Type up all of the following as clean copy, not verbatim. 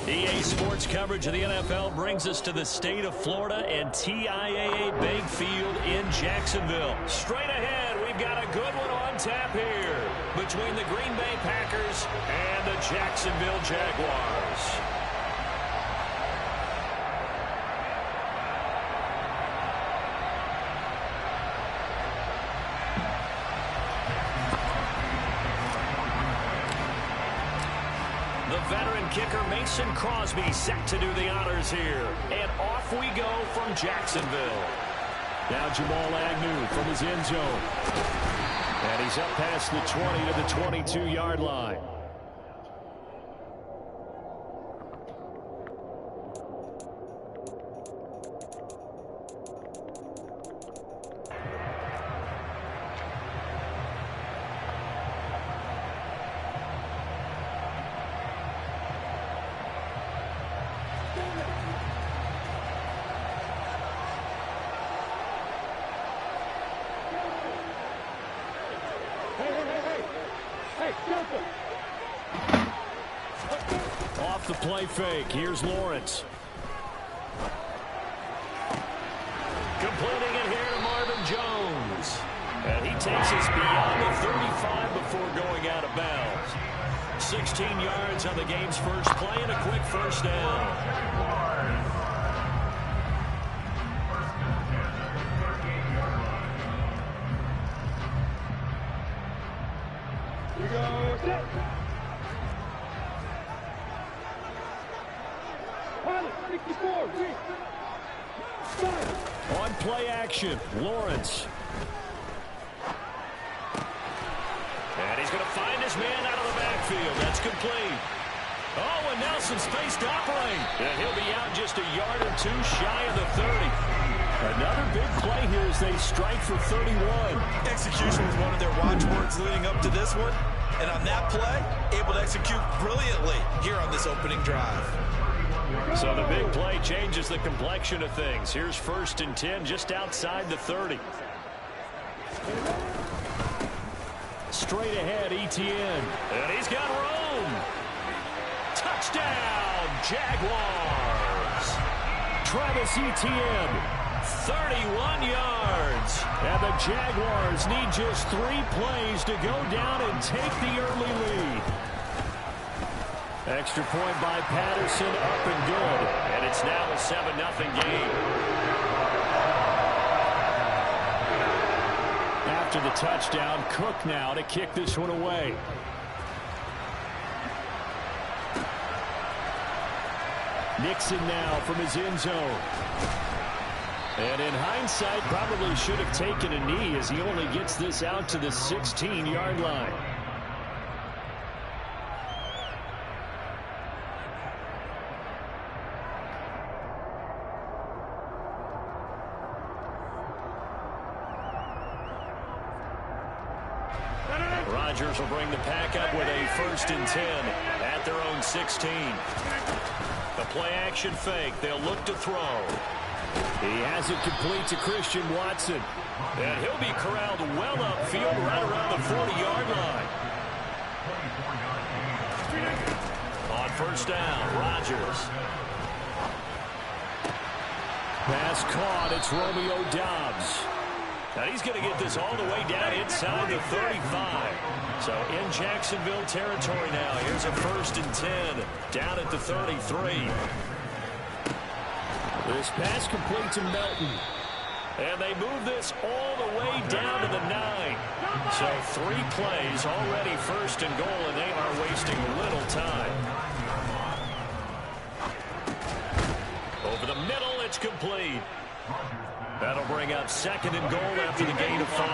EA Sports coverage of the NFL brings us to the state of Florida and TIAA Bank Field in Jacksonville. Straight ahead, we've got a good one on tap here between the Green Bay Packers and the Jacksonville Jaguars. Veteran kicker Mason Crosby set to do the honors here. And off we go from Jacksonville. Now Jamal Agnew from his end zone. And he's up past the 20 to the 22-yard line. Off the play fake. Here's Lawrence. Completing it here to Marvin Jones. And he takes us beyond the 35 before going out of bounds. 16 yards on the game's first play and a quick first down. On play action, Lawrence. And he's going to find his man out of the backfield. That's complete. Oh, and Nelson spaced operate. And he'll be out just a yard or two shy of the 30. Another big play here as they strike for 31. Execution was one of their watchwords leading up to this one. And on that play, able to execute brilliantly here on this opening drive. So the big play changes the complexion of things. Here's 1st and 10 just outside the 30. Straight ahead, Etienne. And he's got room. Touchdown, Jaguars. Travis Etienne, 31 yards. And the Jaguars need just 3 plays to go down and take the early lead. Extra point by Patterson, up and good. And it's now a 7-0 game. After the touchdown, Cook now to kick this one away. Nixon now from his end zone. And in hindsight, probably should have taken a knee as he only gets this out to the 16-yard line. Rodgers will bring the pack up with a 1st and 10 at their own 16. The play action fake. They'll look to throw. He has it complete to Christian Watson. And he'll be corralled well upfield right around the 40-yard line. On 1st down, Rodgers. Pass caught. It's Romeo Doubs. And he's going to get this all the way down inside the 35. So in Jacksonville territory now. Here's a 1st and 10 down at the 33. This pass complete to Melton. And they move this all the way down to the 9. So 3 plays already 1st and goal, and they are wasting little time. Over the middle, it's complete. That'll bring up 2nd and goal after the gain of 5.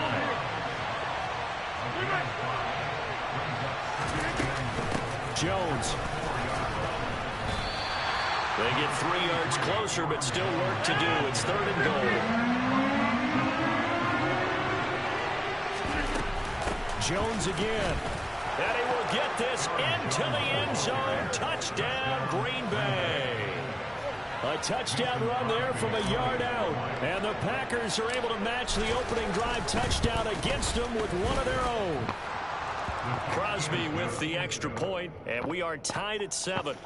Jones. They get 3 yards closer, but still work to do. It's 3rd and goal. Jones again. And he will get this into the end zone. Touchdown, Green Bay. A touchdown run there from a yard out. And the Packers are able to match the opening drive touchdown against them with one of their own. Crosby with the extra point, and we are tied at 7.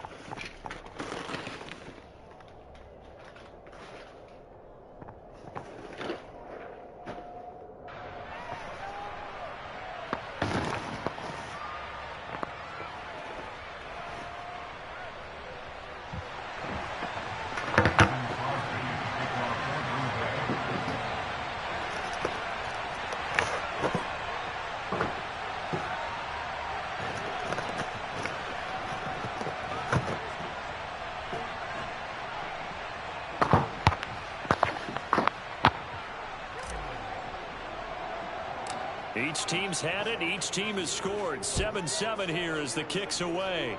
Each team's had it. Each team has scored. 7-7 here as the kick's away.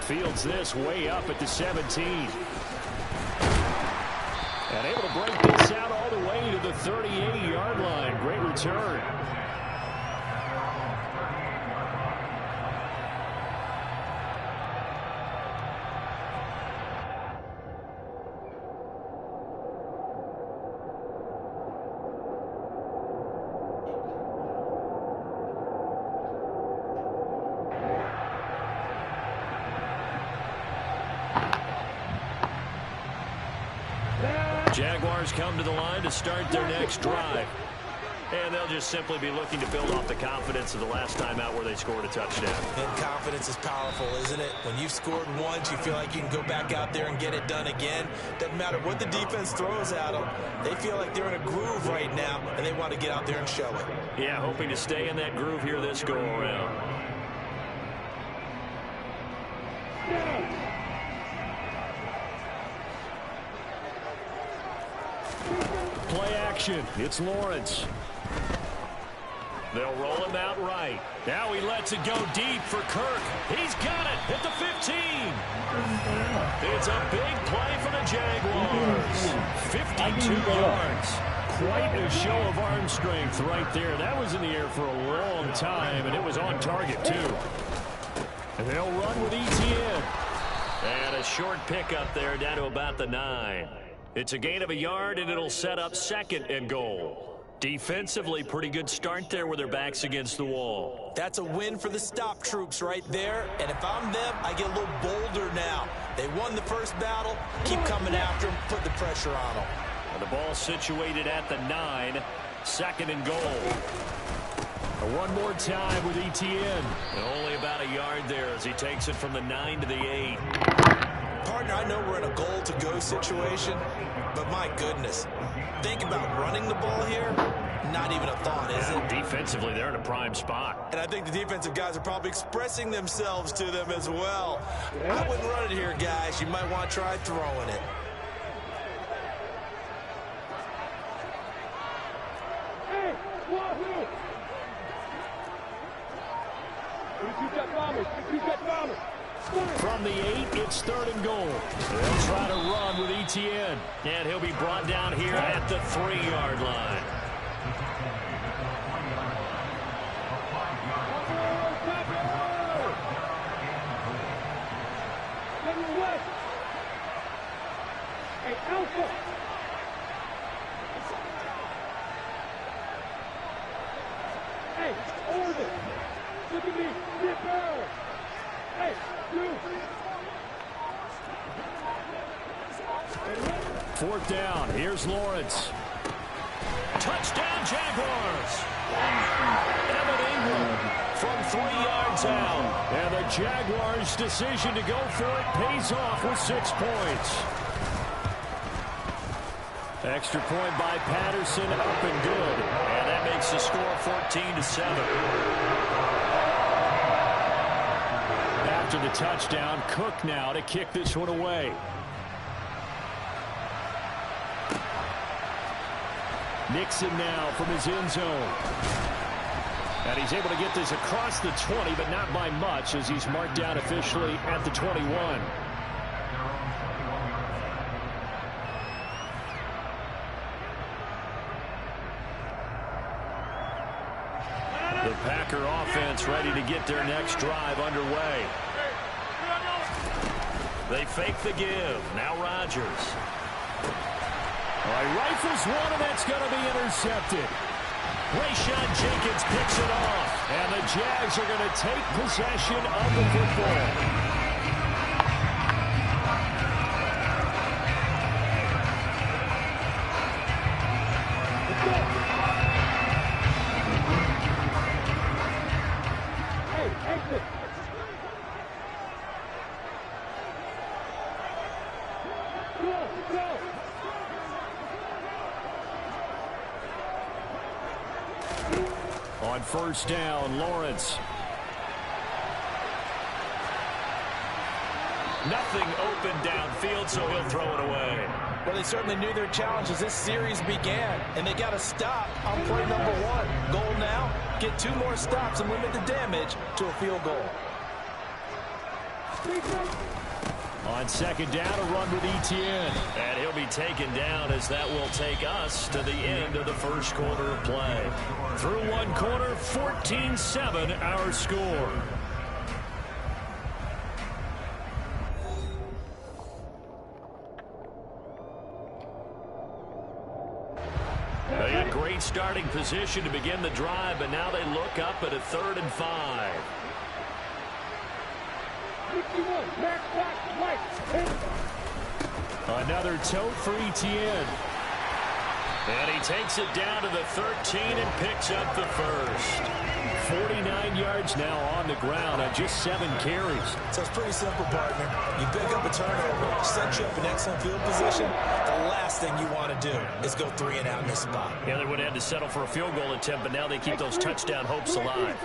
Fields this way up at the 17. And able to break this out all the way to the 38-yard line. Great return. Jaguars come to the line to start their next drive. And they'll just simply be looking to build off the confidence of the last time out where they scored a touchdown. And confidence is powerful, isn't it? When you've scored once, you feel like you can go back out there and get it done again. Doesn't matter what the defense throws at them. They feel like they're in a groove right now, and they want to get out there and show it. Yeah, hoping to stay in that groove here this go-around. Play action. It's Lawrence. They'll roll him out right. Now he lets it go deep for Kirk. He's got it at the 15. It's a big play for the Jaguars. 52 yards. Quite a show of arm strength right there. That was in the air for a long time, and it was on target, too. And they'll run with ETN. And a short pickup there down to about the 9. It's a gain of a yard, and it'll set up 2nd and goal. Defensively, pretty good start there with their backs against the wall. That's a win for the stop troops right there. And if I'm them, I get a little bolder now. They won the first battle. Keep coming after them. Put the pressure on them. And the ball situated at the 9. 2nd and goal. One more time with ETN. And only about a yard there as he takes it from the 9 to the 8. Partner, I know we're in a goal-to-go situation, but my goodness, think about running the ball here. Not even a thought, is it? Defensively, they're in a prime spot. And I think the defensive guys are probably expressing themselves to them as well. I wouldn't run it here, guys. You might want to try throwing it. Hey, Wahoo! Repeat that bomber. Repeat that bomber. From the 8, it's 3rd and goal. They'll try to run with ETN. And he'll be brought down here at the 3-yard line. Hey, Alpha! Hey, Orbit! Look at me! Dipper! Hey, you! 4th down. Here's Lawrence. Touchdown, Jaguars! Evan Ingram from 3 yards out. And the Jaguars' decision to go for it pays off with 6 points. Extra point by Patterson, up and good. And that makes the score 14-7. After the touchdown, Cook now to kick this one away. Nixon now from his end zone. And he's able to get this across the 20, but not by much as he's marked down officially at the 21. The Packer offense ready to get their next drive underway. They fake the give. Now Rodgers. All right, rifles one, and that's going to be intercepted. Rayshon Jenkins picks it off, and the Jags are going to take possession of the football. On 1st down, Lawrence. Nothing open downfield, so he'll throw it away. Well, they certainly knew their challenge as this series began, and they got to stop on play number 1. get 2 more stops and limit the damage to a field goal. On second down, a run with Etienne. And he'll be taken down as that will take us to the end of the first quarter of play. Through one quarter, 14-7 our score. They had great starting position to begin the drive, but now they look up at a 3rd and 5. 61, back, right. Another tote for Etienne. And he takes it down to the 13 and picks up the first. 49 yards now on the ground on just 7 carries. So it's pretty simple, partner. You pick up a turnover, set you up in excellent field position. The last thing you want to do is go 3 and out in this spot. Yeah, they would have had to settle for a field goal attempt, but now they keep those touchdown hopes alive.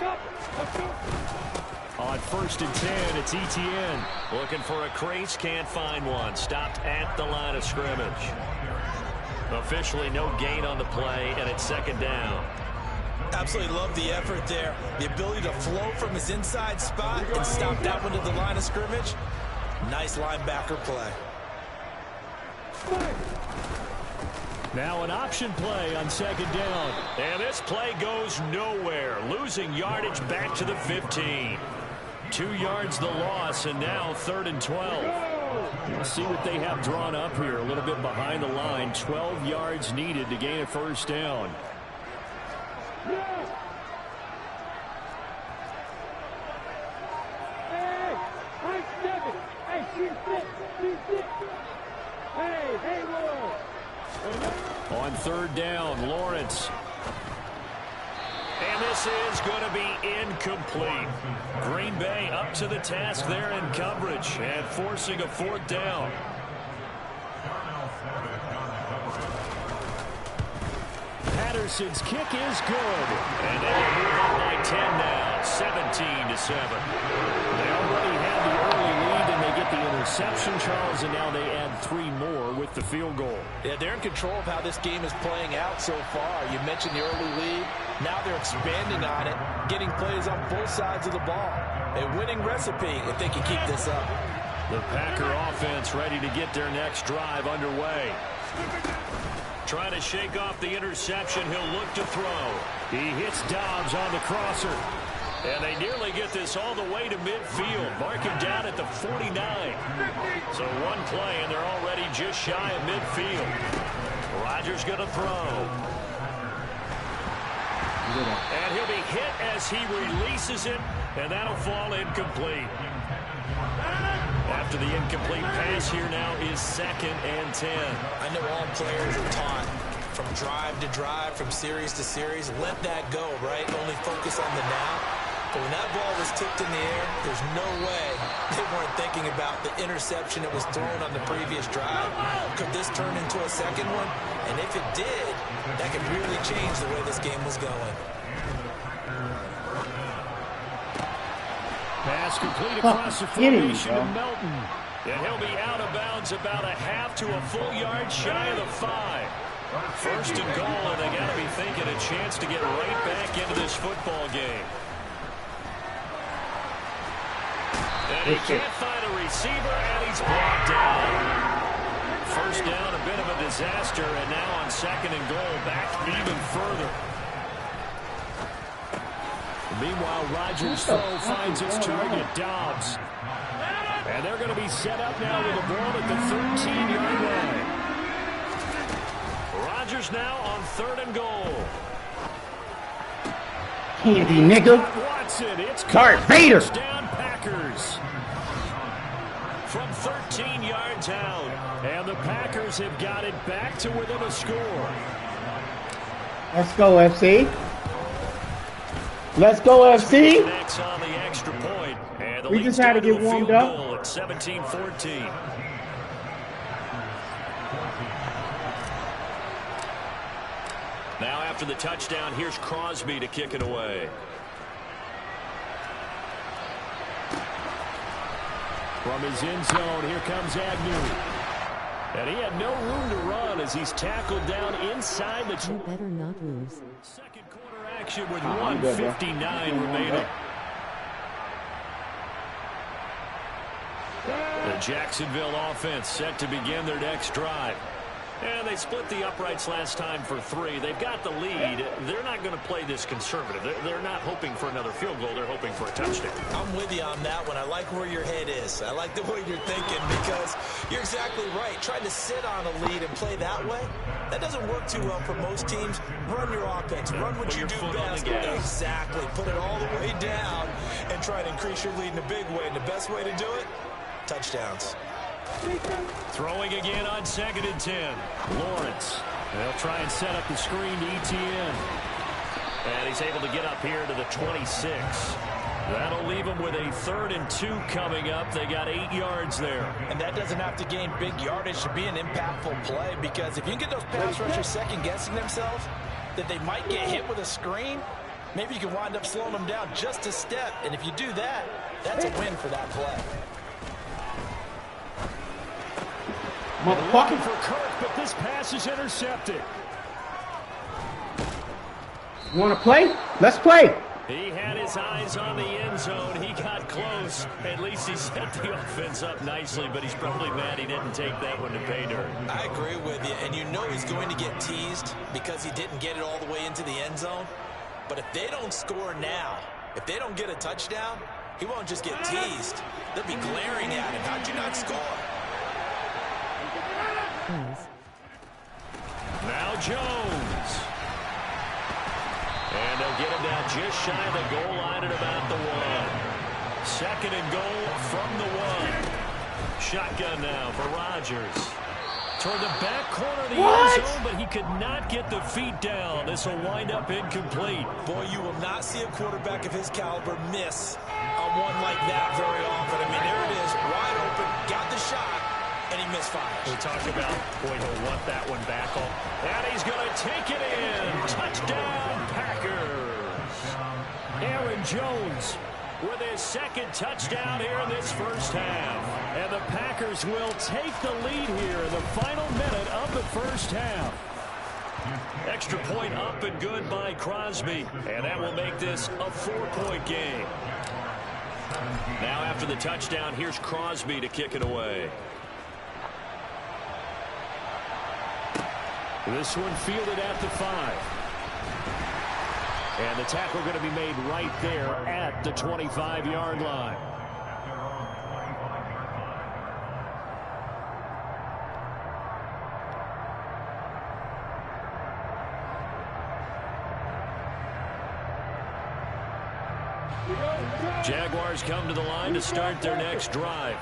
On 1st and 10, it's Etienne. Looking for a crease, can't find one. Stopped at the line of scrimmage. Officially no gain on the play, and it's 2nd down. Absolutely love the effort there. The ability to flow from his inside spot and stop that one to the line of scrimmage. Nice linebacker play. Now an option play on 2nd down. And this play goes nowhere. Losing yardage back to the 15. 2 yards the loss, and now 3rd and 12. Let's see what they have drawn up here. A little bit behind the line. 12 yards needed to gain a 1st down. On 3rd down, Lawrence. And this is going to be incomplete. Green Bay up to the task there in coverage and forcing a 4th down. Patterson's kick is good. And they will move up by 10 now, 17-7. They already had the early lead, and they get the interception, Charles, and now they add 3 more with the field goal. Yeah, they're in control of how this game is playing out so far. You mentioned the early lead. Now they're expanding on it, getting plays on both sides of the ball. A winning recipe if they can keep this up. The Packer offense ready to get their next drive underway. Trying to shake off the interception. He'll look to throw. He hits Dobbs on the crosser. And they nearly get this all the way to midfield. Mark him down at the 49. So one play, and they're already just shy of midfield. Rodgers going to throw. And he'll be hit as he releases it, and that'll fall incomplete. After the incomplete pass, here now is 2nd and 10. I know all players are taught from drive to drive, from series to series. Let that go, right? Only focus on the now. But when that ball was tipped in the air, there's no way they weren't thinking about the interception that was thrown on the previous drive. Could this turn into a second one? And if it did, that could really change the way this game was going. Pass complete across the formation to Melton. And he'll be out of bounds about a half to a full yard shy of the 5. 1st and goal, and they got to be thinking a chance to get right back into this football game. And he can't find a receiver, and he's blocked down. 1st down, a bit of a disaster, and now on 2nd and goal, back even further. Meanwhile, Rodgers' throw finds its target, Dobbs. And they're going to be set up now with a ball at the 13-yard line. Rodgers now on 3rd and goal. Candy, nigga. Watson, it's Darth Vader. Down Packers. From 13 yards out. And the Packers have got it back to within a score. Let's go, FC. Let's go, FC. Next on the extra point. And the We just had to get warmed up. At 17-14. Now after the touchdown, here's Crosby to kick it away. From his end zone, here comes Agnew. And he had no room to run as he's tackled down inside the... You better not lose. Second quarter action with 1:59 remaining. The Jacksonville offense set to begin their next drive. And they split the uprights last time for 3. They've got the lead. They're not going to play this conservative. They're not hoping for another field goal. They're hoping for a touchdown. I'm with you on that one. I like where your head is. I like the way you're thinking because you're exactly right. Trying to sit on a lead and play that way, that doesn't work too well for most teams. Run your offense. Run what you do best. Exactly. Put it all the way down and try to increase your lead in a big way. And the best way to do it, touchdowns. Throwing again on 2nd and 10. Lawrence. They'll try and set up the screen to ETN. And he's able to get up here to the 26. That'll leave him with a 3rd and 2 coming up. They got 8 yards there. And that doesn't have to gain big yardage to be an impactful play because if you can get those pass rushers second-guessing themselves that they might get hit with a screen, maybe you can wind up slowing them down just a step. And if you do that, that's a win for that play. Looking for Kirk, but this pass is intercepted. You want to play? Let's play. He had his eyes on the end zone. He got close. At least he set the offense up nicely, but he's probably mad he didn't take that one to pay dirt. I agree with you, and you know he's going to get teased because he didn't get it all the way into the end zone. But if they don't score now, if they don't get a touchdown, he won't just get teased. They'll be glaring at him. How'd you not score? Now Jones. And they'll get him down just shy of the goal line at about the 1. 2nd and goal from the 1. Shotgun now for Rodgers. Toward the back corner of the end zone, but he could not get the feet down. This will wind up incomplete. Boy, you will not see a quarterback of his caliber miss on one like that very often. I mean, there it is, wide open, got the shot. And he misfires. We talked about, boy, he'll want that one back on. And he's going to take it in. Touchdown, Packers. Aaron Jones with his 2nd touchdown here in this first half. And the Packers will take the lead here in the final minute of the first half. Extra point up and good by Crosby. And that will make this a 4-point game. Now after the touchdown, here's Crosby to kick it away. This one fielded at the 5. And the tackle going to be made right there at the 25-yard line. Jaguars come to the line to start their next drive.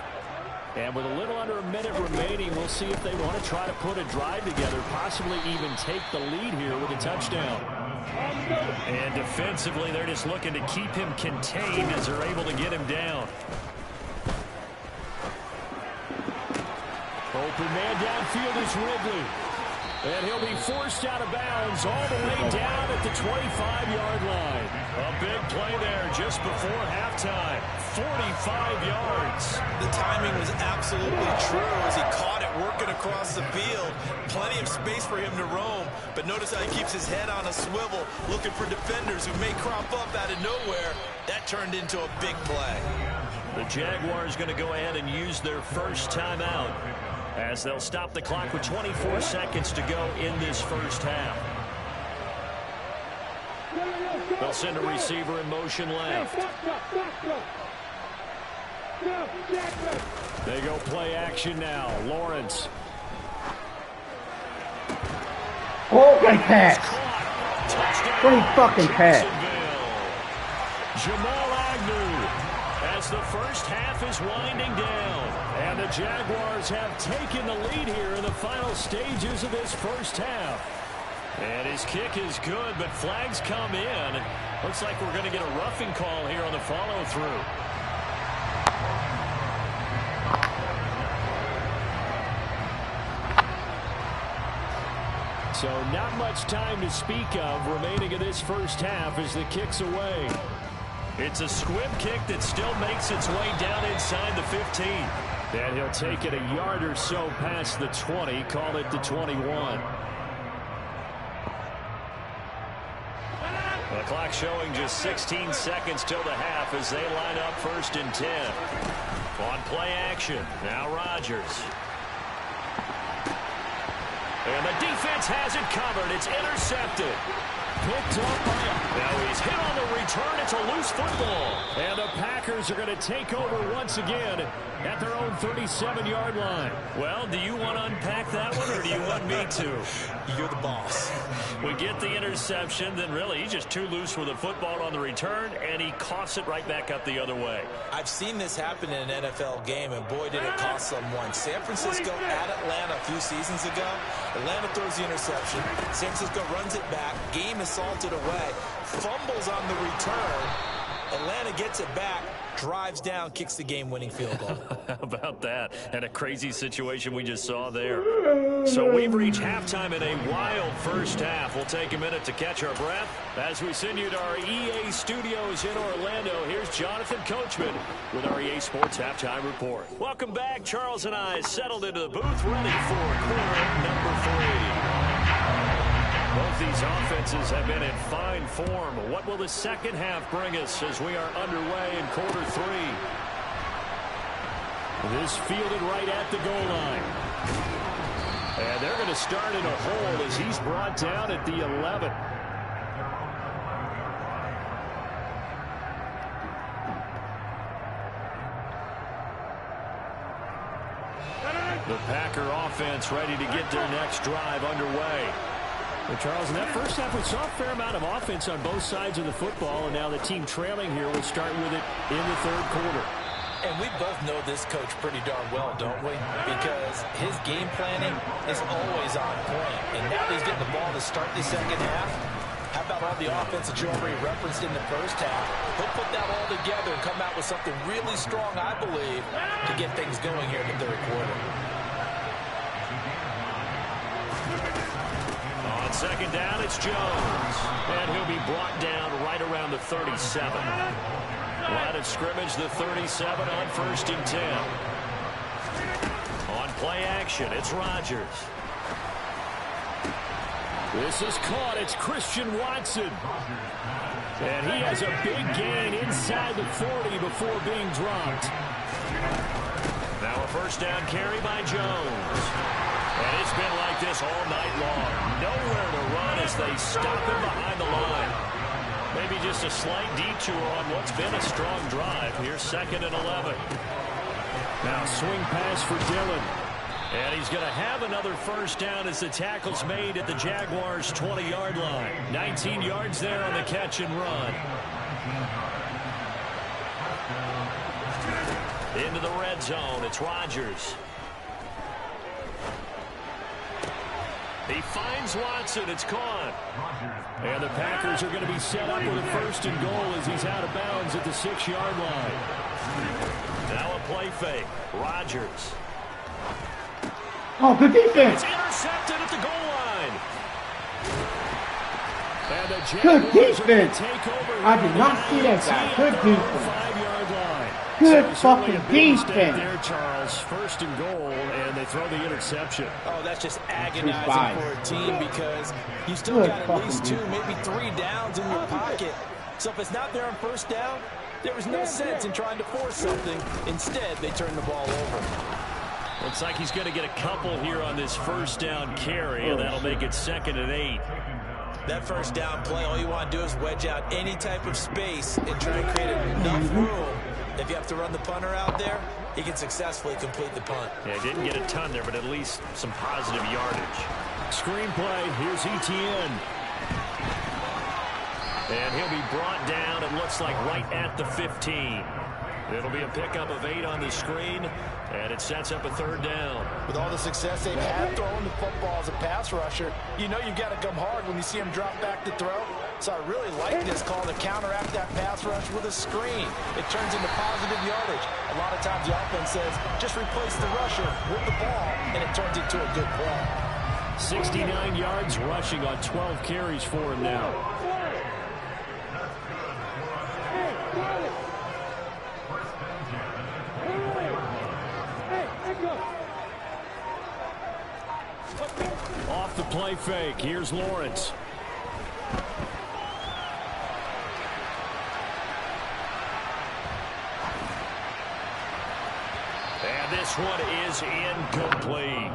And with a little under a minute remaining, we'll see if they want to try to put a drive together, possibly even take the lead here with a touchdown. And defensively, they're just looking to keep him contained as they're able to get him down. Open man downfield is Ridley. And he'll be forced out of bounds all the way down at the 25-yard line. A big play there just before halftime. 45 yards. The timing was absolutely true as he caught it working across the field. Plenty of space for him to roam. But notice how he keeps his head on a swivel, looking for defenders who may crop up out of nowhere. That turned into a big play. The Jaguars going to go ahead and use their first timeout, as they'll stop the clock with 24 seconds to go in this first half. They'll send a receiver in motion left. They go play action now. Lawrence. Oh, great pass. Great fucking pass. Jamal Agnew, as the first half is winding down. And the Jaguars have taken the lead here in the final stages of this first half. And his kick is good, but flags come in. Looks like we're going to get a roughing call here on the follow-through. So not much time to speak of remaining in this first half as the kick's away. It's a squib kick that still makes its way down inside the 15. And he'll take it a yard or so past the 20, call it the 21. The clock showing just 16 seconds till the half as they line up 1st and 10. On play action, now Rodgers. And the defense has it covered. It's intercepted. Picked up by him. Now he's hit on the return. It's a loose football. And the Packers are going to take over once again at their own 37-yard line. Well, do you want to unpack that one, or do you want me to? You're the boss. We get the interception, then really he's just too loose with the football on the return, and he coughs it right back up the other way. I've seen this happen in an NFL game, and boy, did it cost someone. San Francisco at Atlanta a few seasons ago. Atlanta throws the interception. San Francisco runs it back. Game is salted away. Fumbles on the return. Atlanta gets it back. Drives down, kicks the game-winning field goal. How about that? And a crazy situation we just saw there. So we've reached halftime in a wild first half. We'll take a minute to catch our breath as we send you to our EA studios in Orlando. Here's Jonathan Coachman with our EA Sports Halftime Report. Welcome back. Charles and I settled into the booth ready for quarter number 3. Both these offenses have been in fine form. What will the second half bring us as we are underway in quarter 3? This fielded right at the goal line. And they're going to start in a hole as he's brought down at the 11. The Packer offense ready to get their next drive underway. Well, Charles, in that first half, we saw a fair amount of offense on both sides of the football, and now the team trailing here will start with it in the third quarter. And we both know this coach pretty darn well, don't we? Because his game planning is always on point. And now that he's getting the ball to start the second half, how about all the offense that you already referenced in the first half? He'll put that all together and come out with something really strong, I believe, to get things going here in the third quarter. On second down, it's Jones. And he'll be brought down right around the 37. Line of scrimmage, the 37 on 1st and 10. On play action, it's Rodgers. This is caught. It's Christian Watson. And he has a big gain inside the 40 before being dropped. Now a first down carry by Jones. And it's been like this all night long. Nowhere to run as they stop him behind the line. Maybe just a slight detour on what's been a strong drive. Here's 2nd and 11. Now swing pass for Dillon. And he's going to have another first down as the tackle's made at the Jaguars' 20-yard line. 19 yards there on the catch and run. Into the red zone. It's Rodgers. He finds Watson. It's caught. And the Packers are going to be set up with a 1st and goal as he's out of bounds at the 6-yard line. Now a play fake. Rodgers. Oh, good defense. It's intercepted at the goal line. And the Good Jaguars are going to defense. take over. I did not see that guy. Good defense. 5-yard line. Good So fucking certainly a big mistake defense. there, Charles. 1st and goal, and they throw the interception. Oh, that's just agonizing for a team because you still got at least 2, maybe 3 downs in your pocket. So if it's not there on first down, there was no sense in trying to force something. Instead, they turn the ball over. Looks like he's going to get a couple here on this first down carry, and that'll make it 2nd and 8. That first down play, all you want to do is wedge out any type of space and try and create enough room. If you have to run the punter out there, he can successfully complete the punt. Yeah, didn't get a ton there, but at least some positive yardage. Screen play, here's Etienne. And he'll be brought down, it looks like right at the 15. It'll be a pickup of 8 on the screen, and it sets up a 3rd down. With all the success they've had throwing the football as a pass rusher, you know you've got to come hard when you see him drop back to throw. So I really like this call to counteract that pass rush with a screen. It turns into positive yardage. A lot of times the offense says, just replace the rusher with the ball, and it turns into a good play. 69 yards rushing on 12 carries for him now. play fake. Here's Lawrence. And this one is incomplete.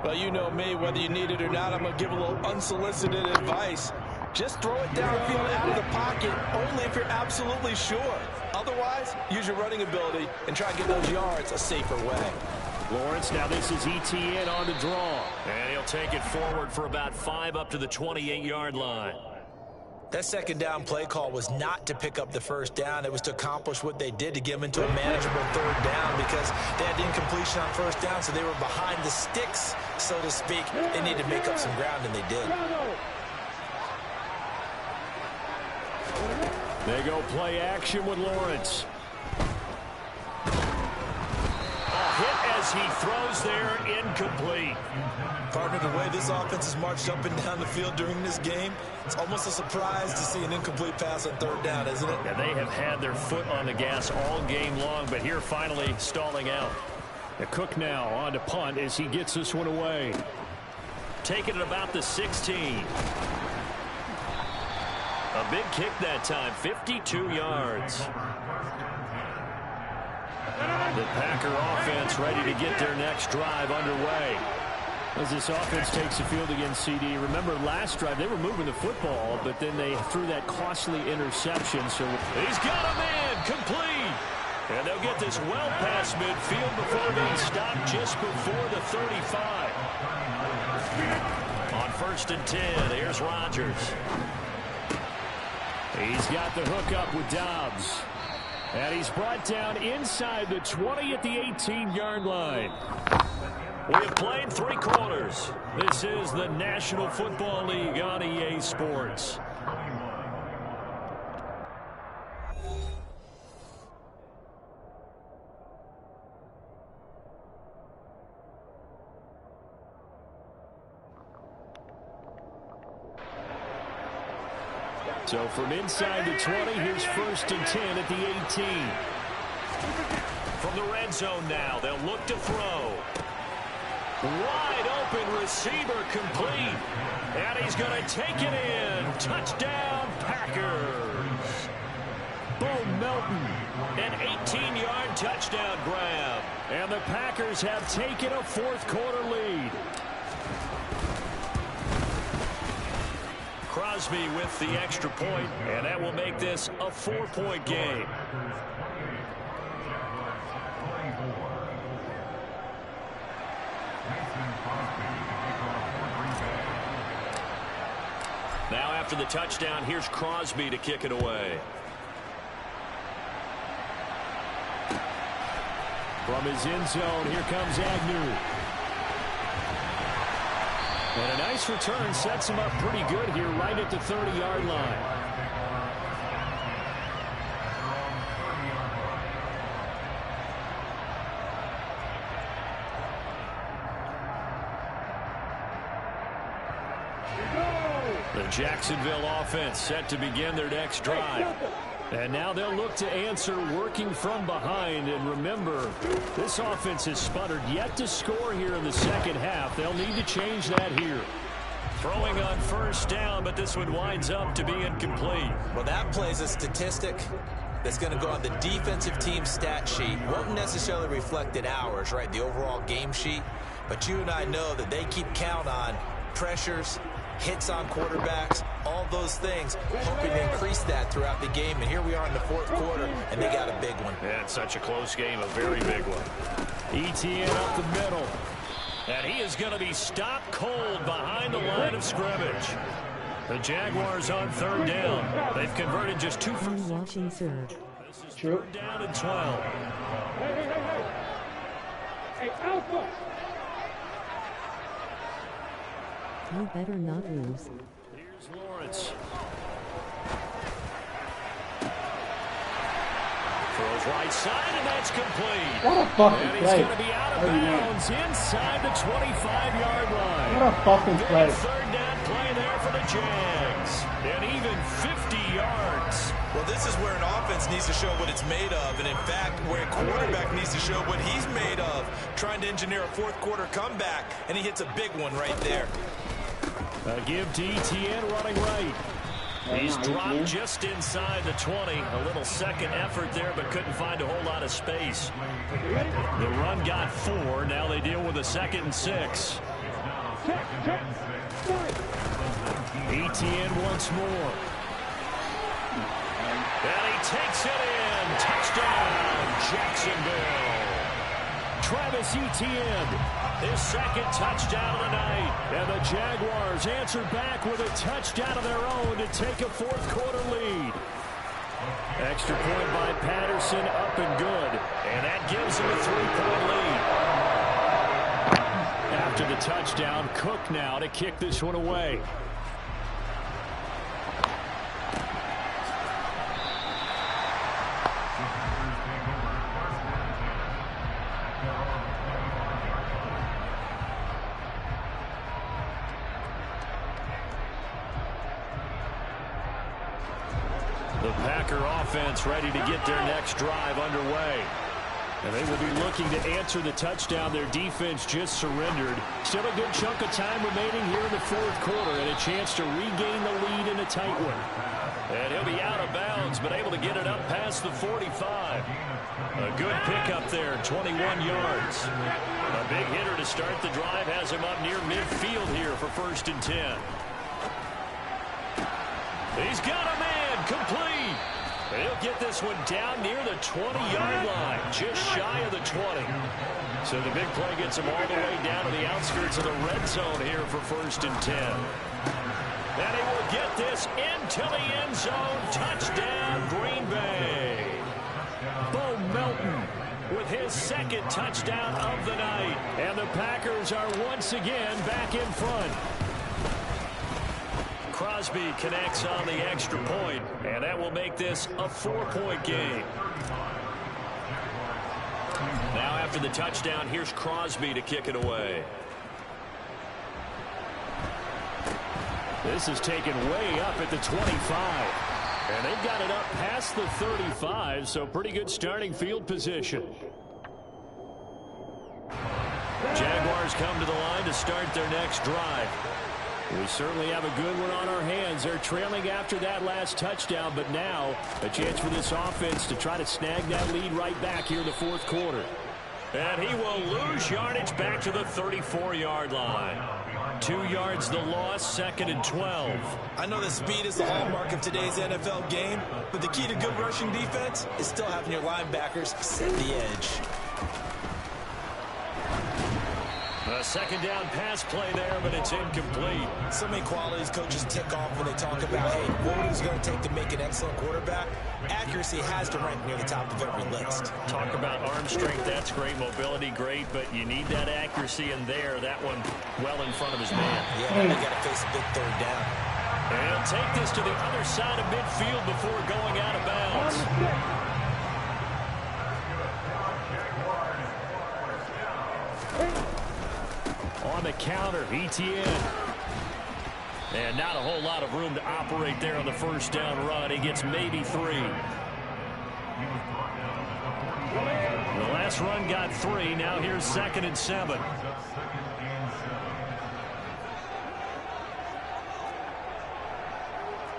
Well, you know me, whether you need it or not, I'm going to give a little unsolicited advice. Just throw it downfield out of the pocket, only if you're absolutely sure. Otherwise, use your running ability and try to get those yards a safer way. Lawrence, now this is ETN on the draw. And he'll take it forward for about 5 up to the 28-yard line. That second down play call was not to pick up the first down. It was to accomplish what they did, to get them into a manageable third down, because they had incompletion on first down, so they were behind the sticks, so to speak. They needed to make up some ground, and they did. They go play action with Lawrence. A hit as he throws there, incomplete. Partner, the way this offense has marched up and down the field during this game, it's almost a surprise to see an incomplete pass on third down, isn't it? Yeah, they have had their foot on the gas all game long, but here finally stalling out. The Cook now on to punt as he gets this one away. Taking it about the 16. A big kick that time, 52 yards. The Packer offense ready to get their next drive underway. As this offense takes the field against CD. Remember last drive they were moving the football, but then they threw that costly interception. So he's got a man complete. And they'll get this well past midfield before being stopped just before the 35. On 1st and 10, here's Rodgers. He's got the hook up with Dobbs. And he's brought down inside the 20 at the 18-yard line. We have played 3 quarters. This is the National Football League on EA Sports. So from inside the 20, here's 1st and 10 at the 18. From the red zone now, they'll look to throw. Wide open receiver complete. And he's going to take it in. Touchdown, Packers. Bo Melton, an 18-yard touchdown grab. And the Packers have taken a 4th quarter lead. Crosby with the extra point, and that will make this a 4-point game. Now after the touchdown, here's Crosby to kick it away. From his end zone, here comes Agnew. And a nice return sets him up pretty good here right at the 30-yard line. The Jacksonville offense set to begin their next drive. And now they'll look to answer working from behind. And remember, this offense has sputtered yet to score here in the second half. They'll need to change that here. Throwing on 1st down, but this one winds up to be incomplete. Well, that plays a statistic that's going to go on the defensive team stat sheet. Won't necessarily reflect in ours, right, the overall game sheet. But you and I know that they keep count on pressures, hits on quarterbacks, all those things, hoping to increase that throughout the game. And here we are in the 4th quarter, and they got a big one. Yeah, it's such a close game, a very big one. ETN up the middle. And he is going to be stopped cold behind the line of scrimmage. The Jaguars on 3rd down. They've converted just 2 for Watching serve. This is 3rd down and 12. Hey, Alpha! You better not lose. Here's Lawrence. Throws right side, and that's complete. What a fucking And he's play. going to be out of bounds inside the 25-yard line. What a fucking Big play. 3rd down play there for the Jags. And even 50 yards. Well, this is where an offense needs to show what it's made of, and in fact, where a quarterback needs to show what he's made of, trying to engineer a 4th quarter comeback, and he hits a big one right there. A give to ETN running right. He's dropped just inside the 20. A little second effort there, but couldn't find a whole lot of space. The run got 4. Now they deal with a 2nd and 6. ETN once more. And he takes it in. Touchdown, Jacksonville. Travis Etienne, his 2nd touchdown of the night. And the Jaguars answer back with a touchdown of their own to take a 4th quarter lead. Extra point by Patterson, up and good. And that gives them a 3-point lead. After the touchdown, Cook now to kick this one away. The Packer offense ready to get their next drive underway. And they will be looking to answer the touchdown their defense just surrendered. Still a good chunk of time remaining here in the 4th quarter and a chance to regain the lead in a tight one. And he'll be out of bounds, but able to get it up past the 45. A good pickup there, 21 yards. A big hitter to start the drive has him up near midfield here for 1st and 10. He's got a man, complete. He'll get this one down near the 20-yard line, just shy of the 20. So the big play gets him all the way down to the outskirts of the red zone here for 1st and 10. And he will get this into the end zone. Touchdown, Green Bay. Bo Melton with his 2nd touchdown of the night. And the Packers are once again back in front. Crosby connects on the extra point, and that will make this a 4-point game. Now after the touchdown, here's Crosby to kick it away. This is taken way up at the 25. And they've got it up past the 35, so pretty good starting field position. Jaguars come to the line to start their next drive. We certainly have a good one on our hands. They're trailing after that last touchdown, but now a chance for this offense to try to snag that lead right back here in the 4th quarter. And he will lose yardage back to the 34-yard line. 2 yards the loss, 2nd and 12. I know that speed is the hallmark of today's NFL game, but the key to good rushing defense is still having your linebackers set the edge. A 2nd down pass play there, but it's incomplete. So many qualities coaches tick off when they talk about, hey, what is it going to take to make an excellent quarterback? Accuracy has to rank near the top of every list. Talk about arm strength, that's great. Mobility, great, but you need that accuracy in there. That one well in front of his man. Yeah, you got to face a big 3rd down. And he'll take this to the other side of midfield before going out of bounds. On the counter, ETN. And not a whole lot of room to operate there on the 1st down run. He gets maybe 3. The last run got 3. Now here's 2nd and 7.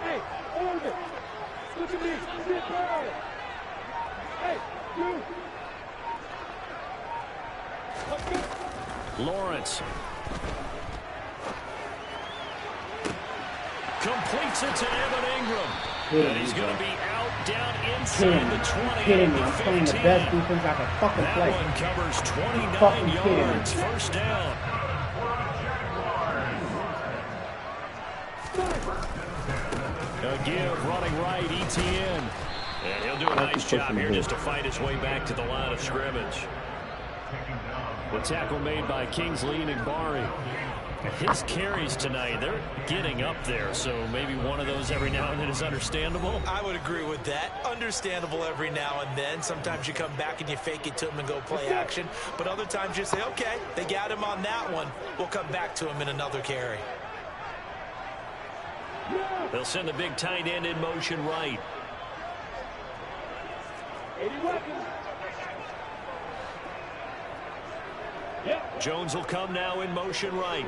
Hey, hold it. Look at me. Sit down. Hey, you. Let's go. Lawrence completes it to Evan Ingram. And he's going to be out down inside the 20. Kidding me. I'm playing the best defense I can fucking play. That one covers 29 yards. 1st down. A give running right, ETN. And he'll do a nice job here just to fight his way back to the line of scrimmage. The tackle made by Kingsley Enagbare. His carries tonight, they're getting up there, so maybe one of those every now and then is understandable. I would agree with that. Understandable every now and then. Sometimes you come back and you fake it to him and go play action. But other times you say, okay, they got him on that one. We'll come back to him in another carry. They'll send the big tight end in motion right. 80 weapons. Jones will come now in motion right.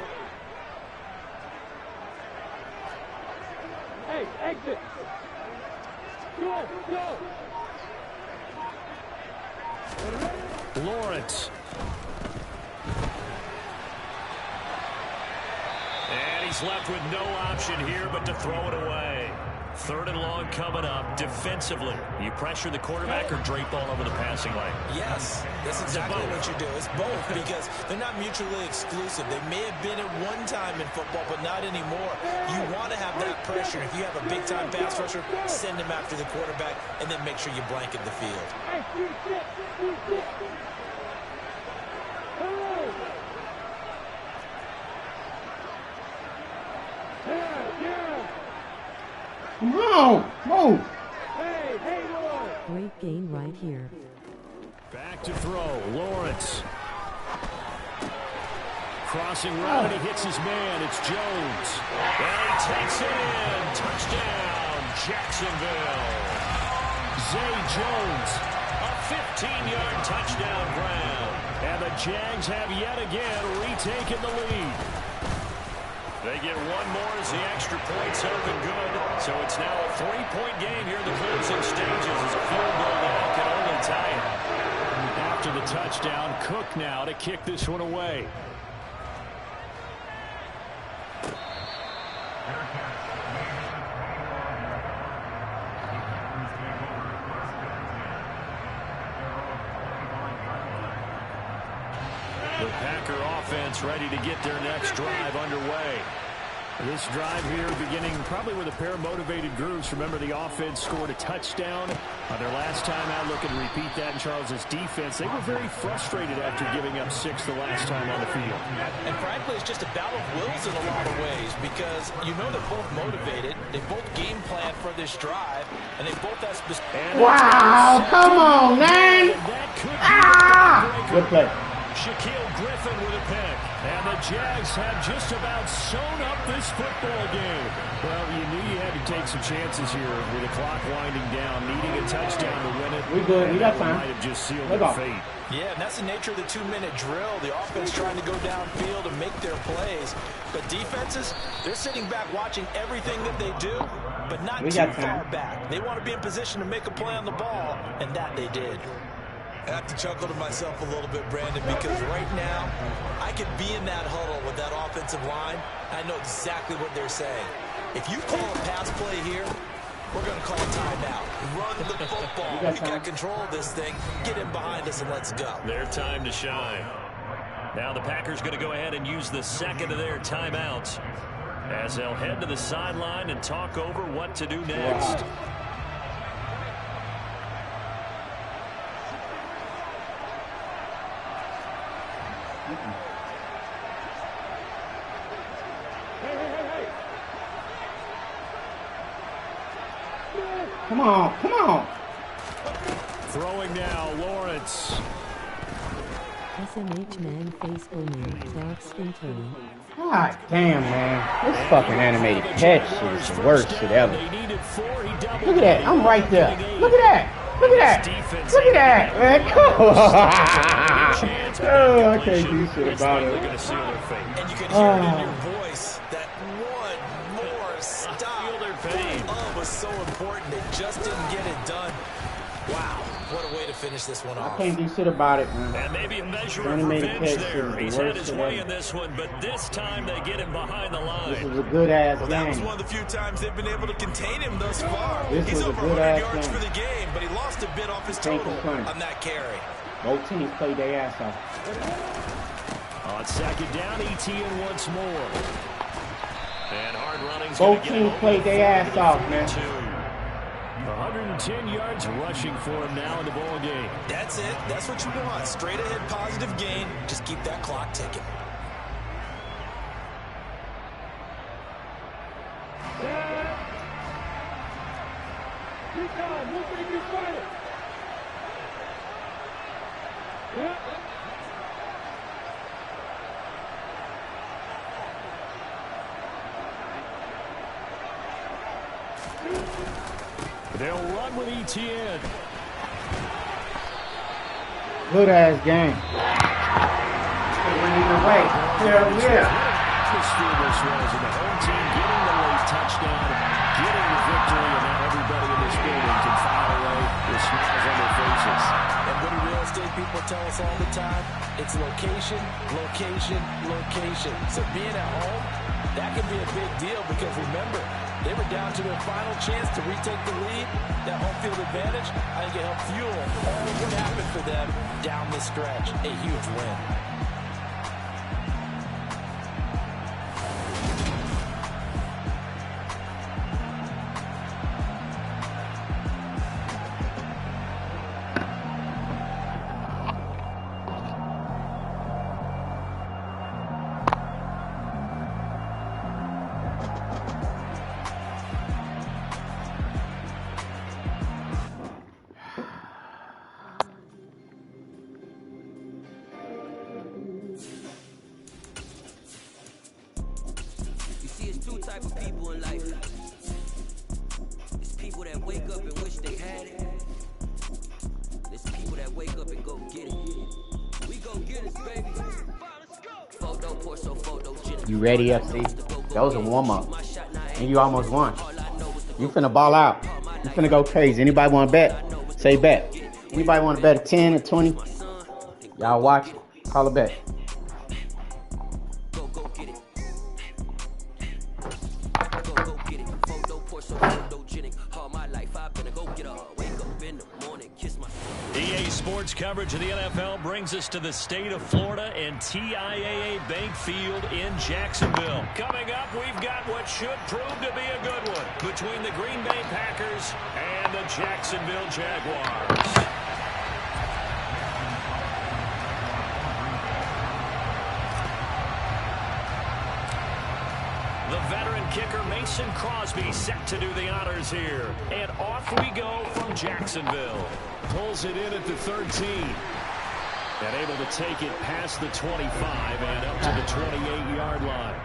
Hey, exit. Go, go. Lawrence. And he's left with no option here but to throw it away. 3rd and long coming up. Defensively, you pressure the quarterback or drape all over the passing lane? Yes, that's exactly what you do. It's both because they're not mutually exclusive. They may have been at one time in football, but not anymore. You want to have that pressure. If you have a big-time pass rusher, send him after the quarterback, and then make sure you blanket the field. Come on, move. Great game right here. Back to throw, Lawrence. Crossing route, he hits his man. It's Jones. And he takes it in. Touchdown, Jacksonville. Zay Jones, a 15-yard touchdown grab. And the Jags have yet again retaken the lead. They get one more as the extra point's up and good. So it's now a 3-point game here in the closing stages as a field goal now can only tie it. After the touchdown, Cook now to kick this one away. The Packer offense ready to get their next drive underway. This drive here beginning probably with a pair of motivated groups. Remember, the offense scored a touchdown on their last time out. Looking to repeat that in Charles's defense. They were very frustrated after giving up 6 the last time on the field. And frankly, it's just a battle of wills in a lot of ways because you know they're both motivated. They both game plan for this drive, and they both have specific. Wow, come on, man. Good play. Shaquille Griffin with a pick. And the Jags have just about sewn up this football game. Well, you knew you had to take some chances here with the clock winding down, needing a touchdown to win it. We good. We got time. Might have just sealed their fate. Yeah, and that's the nature of the 2-minute drill. The offense trying to go downfield and make their plays. But defenses, they're sitting back watching everything that they do, but not too far back. They want to be in position to make a play on the ball, and that they did. I have to chuckle to myself a little bit, Brandon, because right now I could be in that huddle with that offensive line. I know exactly what they're saying. If you call a pass play here, we're going to call a timeout. Run the football. We got control of this thing. Get in behind us and let's go. Their time to shine. Now the Packers going to go ahead and use the second of their timeouts as they'll head to the sideline and talk over what to do next. Come on, come on. Throwing now, Lawrence. SMH man face booming, dark skin tone. God damn, man. This fucking animated catch shit is the worst shit ever. Look at that. I'm right there. Look at that. Look at that. Look at that, man. Come on. Oh, I can't do shit about it. And you can hear it in your voice that one more stop. Oh, was so important. They just didn't get it done. Wow, what a way to finish this one off. I can't do shit about it, man. And maybe a measure of revenge there. He's had his way in this one, but this time they get him behind the line. This was a good-ass game. That was one of the few times they've been able to contain him thus far. This was He's a over 100 good-ass yards game for the game, but he lost a bit off his total on that carry. Both teams played their ass off. On second down, ETN once more. And hard running's both teams played their ass off, man. 110 yards rushing for him now in the ball game. That's it. That's what you want. Straight ahead positive gain. Just keep that clock ticking. They'll run with ETN. Good ass game. Either way, hell yeah. Atmosphere this was, and the home team getting the late touchdown, getting the victory, and now everybody in this building can file away with smiles on their faces. And what do real estate people tell us all the time? It's location, location, location. So being at home, that can be a big deal because remember, they were down to their final chance to retake the lead. That home field advantage, I think it helped fuel all of what happened for them down the stretch. A huge win. Type of people in life. It's people that wake up and wish they had it. It's people that wake up and go get it. We go get it, baby. Photo pour so photogenic. You ready, FC? That was a warm-up. And you almost won. You finna ball out. You finna go crazy. Anybody want to bet? Say bet. Anybody want to bet a 10 or 20? Y'all watch it. Call a bet. EA Sports coverage of the NFL brings us to the state of Florida and TIAA Bank Field in Jacksonville. Coming up, we've got what should prove to be a good one between the Green Bay Packers and the Jacksonville Jaguars. The veteran kicker Mason Crosby set to do the honors here. And off we go from Jacksonville. Pulls it in at the 13. And able to take it past the 25 and up to the 28-yard line.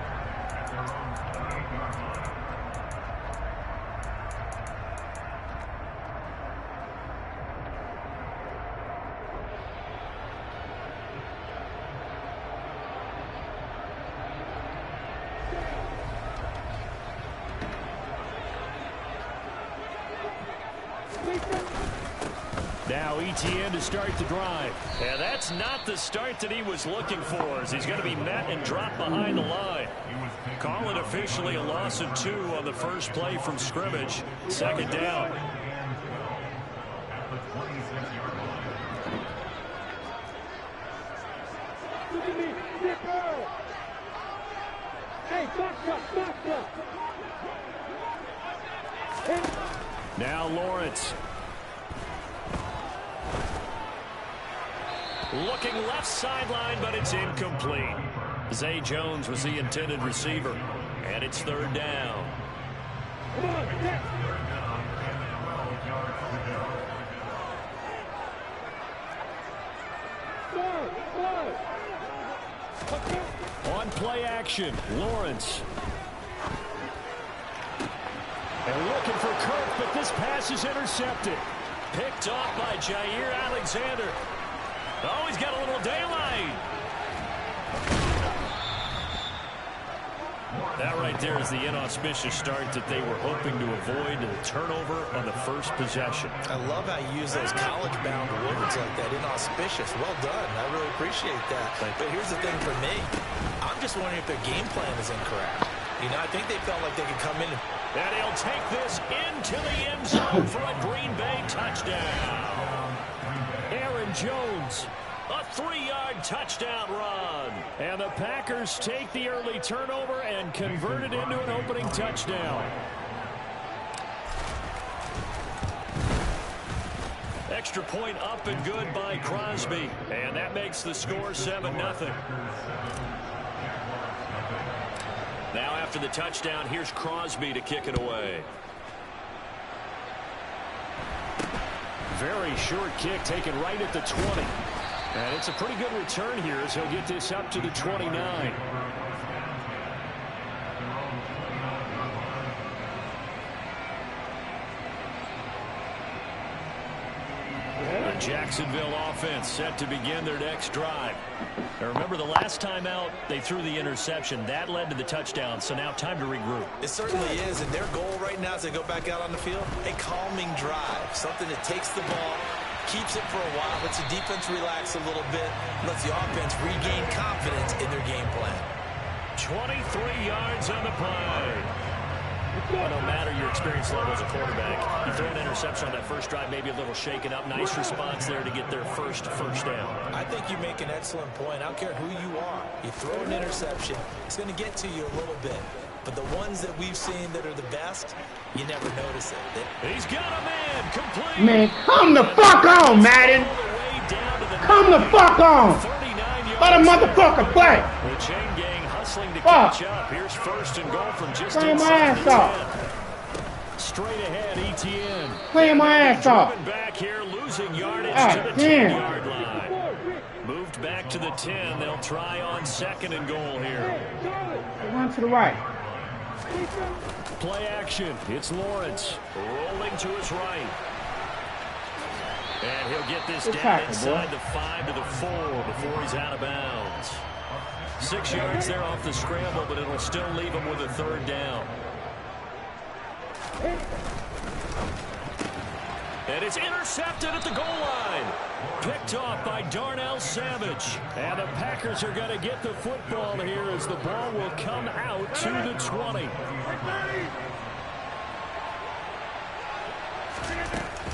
Now ETN to start the drive. And that's not the start that he was looking for, as he's going to be met and dropped behind the line. Call it officially a loss of 2 on the first play from scrimmage. Second down. Now Lawrence. Looking left sideline, but it's incomplete. Zay Jones was the intended receiver, and it's third down. On play action, Lawrence. And looking for Kirk, but this pass is intercepted. Picked off by Jair Alexander. Oh, he's got a little daylight. That right there is the inauspicious start that they were hoping to avoid, the turnover on the first possession. I love how you use those college-bound words like that, inauspicious. Well done. I really appreciate that. But here's the thing for me. I'm just wondering if their game plan is incorrect. You know, I think they felt like they could come in and he'll take this into the end zone for a Green Bay touchdown. Aaron Jones, a 3-yard touchdown run. And the Packers take the early turnover and convert it into an opening touchdown. Extra point up and good by Crosby. And that makes the score 7-0. Now after the touchdown, here's Crosby to kick it away. Very short kick taken right at the 20. And it's a pretty good return here as he'll get this up to the 29. The Jacksonville offense set to begin their next drive. Now remember, the last time out, they threw the interception. That led to the touchdown, so now time to regroup. It certainly is, and their goal right now as they go back out on the field, a calming drive, something that takes the ball, keeps it for a while, lets the defense relax a little bit, lets the offense regain confidence in their game plan. 23 yards on the play. Well, no matter your experience level as a quarterback, you throw an interception on that first drive, maybe a little shaken up. Nice response there to get their first down. I think you make an excellent point. I don't care who you are. You throw an interception, it's going to get to you a little bit. But the ones that we've seen that are the best, you never notice it. He's got a man complete. Man, come the fuck on, Madden. Come the fuck on. Let a motherfucker play. The chain gang hustling to catch up. Here's first and goal from just playing my ass off. Straight ahead, ETN. Playing my ass off. Back here, losing yardage to the 10-yard line. Moved back to the 10. They'll try on second and goal here. Run to the right. Play action. It's Lawrence rolling to his right. And he'll get this down inside the 5 to the 4 before he's out of bounds. 6 yards there off the scramble, but it'll still leave him with a third down. And it's intercepted at the goal line. Picked off by Darnell Savage. And the Packers are going to get the football here as the ball will come out to the 20.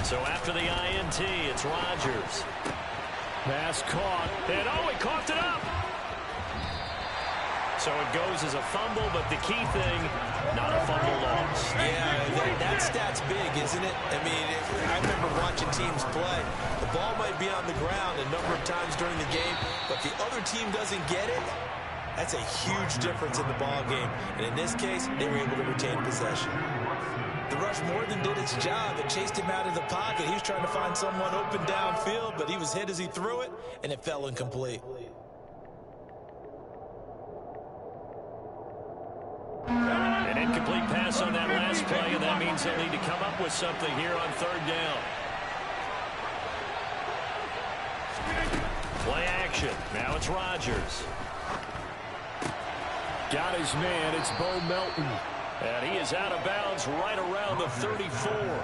So after the INT, it's Rodgers. Pass caught. And he coughed it up. So it goes as a fumble, but the key thing, not a fumble loss. Yeah, that stat's big, isn't it? I mean, I remember watching teams play. The ball might be on the ground a number of times during the game, but if the other team doesn't get it, that's a huge difference in the ball game. And in this case, they were able to retain possession. The rush more than did its job. It chased him out of the pocket. He was trying to find someone open downfield, but he was hit as he threw it, and it fell incomplete. An incomplete pass on that last play, and that means they'll need to come up with something here on third down. Play action. Now it's Rodgers. Got his man. It's Bo Melton. And he is out of bounds right around the 34.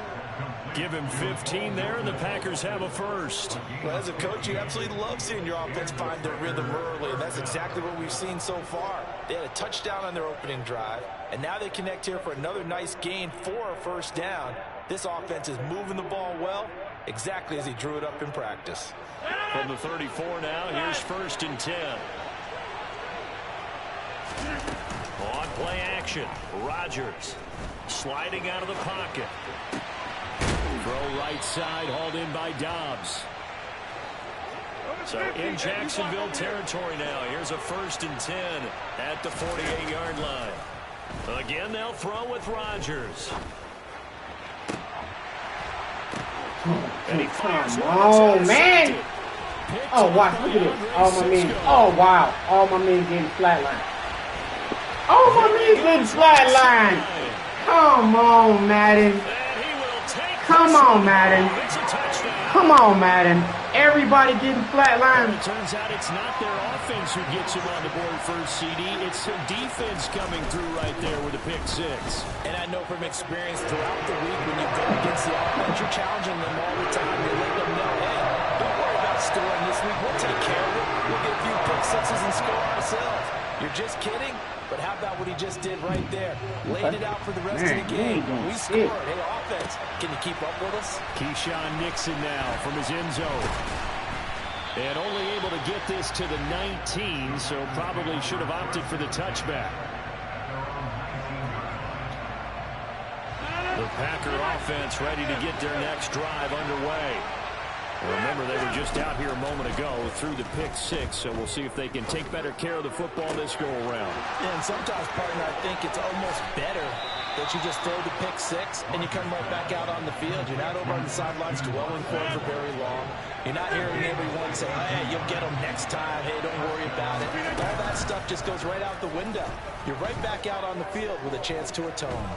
Give him 15 there, and the Packers have a first. Well, as a coach, you absolutely love seeing your offense find their rhythm early, and that's exactly what we've seen so far. They had a touchdown on their opening drive, and now they connect here for another nice gain for a first down. This offense is moving the ball well, exactly as he drew it up in practice. From the 34 now, here's first and 10. On play action, Rodgers sliding out of the pocket. Throw right side, hauled in by Dobbs. So in Jacksonville territory now. Here's a first and 10 at the 48-yard line. Again, they'll throw with Rodgers. And he fires one. Oh, man. Oh, watch. Look at this. All my men. Oh, wow. All my men getting flatlined. Oh, my man getting flatlined. Come on, Madden. Come on, Madden. Come on, Madden. Everybody getting flatlined. It turns out it's not their offense who gets them on the board first, CD. It's the defense coming through right there with a pick six. And I know from experience throughout the week when you go against the offense, you're challenging them all the time. You're letting them know, hey, don't worry about scoring this week. We'll take care of it. We'll get a few pick sixes and score ourselves. You're just kidding? But how about what he just did right there? Laid it out for the rest of the game. We scored. Hey, offense, can you keep up with us? Keyshawn Nixon now from his end zone. And only able to get this to the 19, so probably should have opted for the touchback. The Packer offense ready to get their next drive underway. Remember, they were just out here a moment ago through the pick six, so we'll see if they can take better care of the football this go-around. Yeah, and sometimes, partner, I think it's almost better that you just throw the pick six and you come right back out on the field. You're not over on the sidelines dwelling for it for very long. You're not hearing everyone say, hey, you'll get them next time. Hey, don't worry about it. All that stuff just goes right out the window. You're right back out on the field with a chance to atone.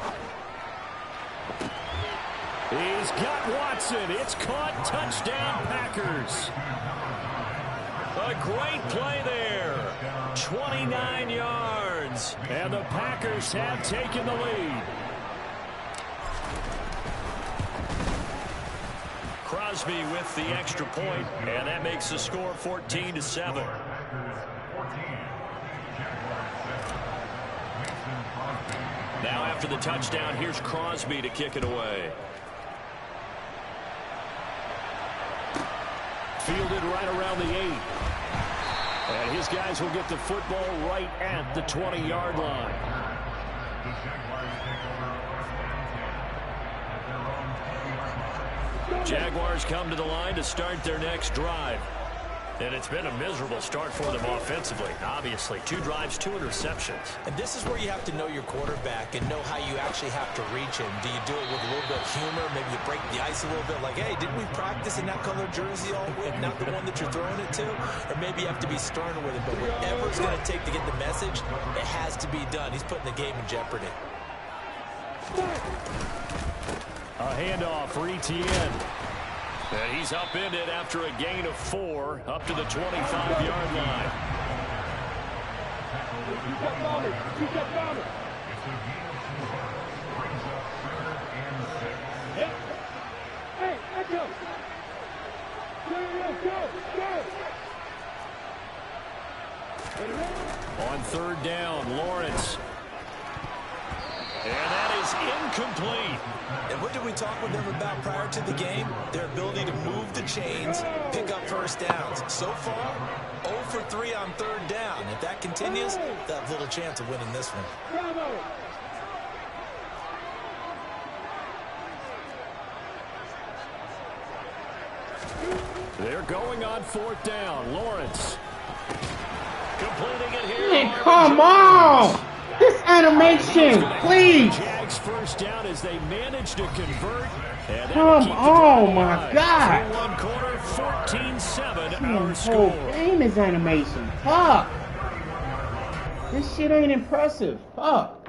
He's got Watson. It's caught. Touchdown, Packers. A great play there. 29 yards. And the Packers have taken the lead. Crosby with the extra point, and that makes the score 14-7. Now after the touchdown, here's Crosby to kick it away. Fielded right around the 8. And his guys will get the football right at the 20-yard line. Jaguars come to the line to start their next drive. And it's been a miserable start for them offensively, obviously. 2 drives, 2 interceptions. And this is where you have to know your quarterback and know how you actually have to reach him. Do you do it with a little bit of humor? Maybe you break the ice a little bit like, hey, didn't we practice in that color jersey all week? Not the one that you're throwing it to? Or maybe you have to be sterner with him. But whatever it's going to take to get the message, it has to be done. He's putting the game in jeopardy. A handoff for Etienne. And he's upended after a gain of 4 up to the 25-yard line. Hey, Echo! Go! On 3rd down, Lawrence. And that is incomplete. And what did we talk with them about prior to the game? Their ability to move the chains, pick up first downs. So far, 0 for 3 on 3rd down. If that continues, they'll have little chance of winning this one. Bravo! They're going on 4th down. Lawrence. Completing it here. Man, come on! This animation, please! Jags first down as they manage to convert. Come on, my God! 2-1 quarter, 14-7 our This score. whole game is animation. Fuck! This shit ain't impressive. Fuck!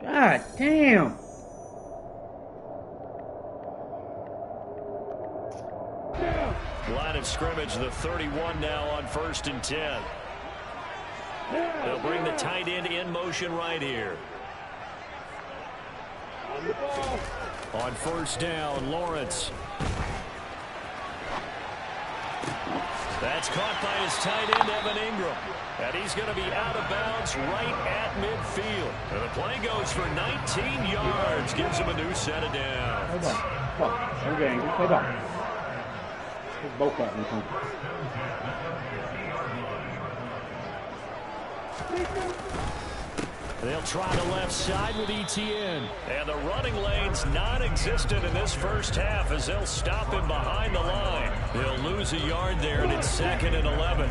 God damn! Line of scrimmage, the 31 now on 1st and 10. They'll bring the tight end in motion right here. On 1st down, Lawrence. That's caught by his tight end, Evan Ingram. And he's going to be out of bounds right at midfield. And the play goes for 19 yards. Gives him a new set of downs. Okay, hold on. Both of them. They'll try the left side with Etienne. And the running lane's non-existent in this first half as they'll stop him behind the line. They'll lose a yard there, and it's 2nd and 11.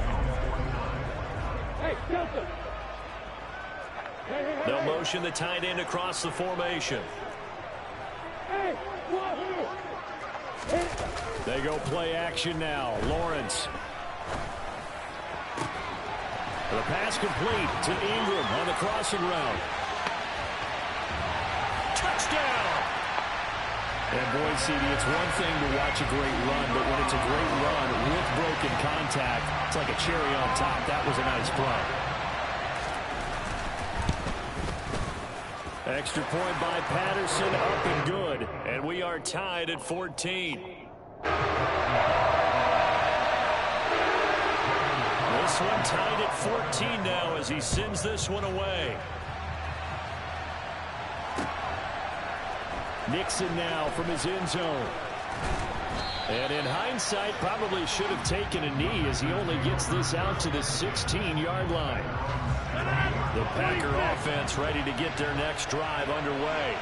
They'll motion the tight end across the formation. They go play action now. Lawrence. The pass complete to Ingram on the crossing route. Touchdown! And boy, CD, it's one thing to watch a great run, but when it's a great run with broken contact, it's like a cherry on top. That was a nice play. Extra point by Patterson, up and good. And we are tied at 14. This one tied at 14 now as he sends this one away. Nixon now from his end zone. And in hindsight, probably should have taken a knee as he only gets this out to the 16-yard line. The Packer offense ready to get their next drive underway.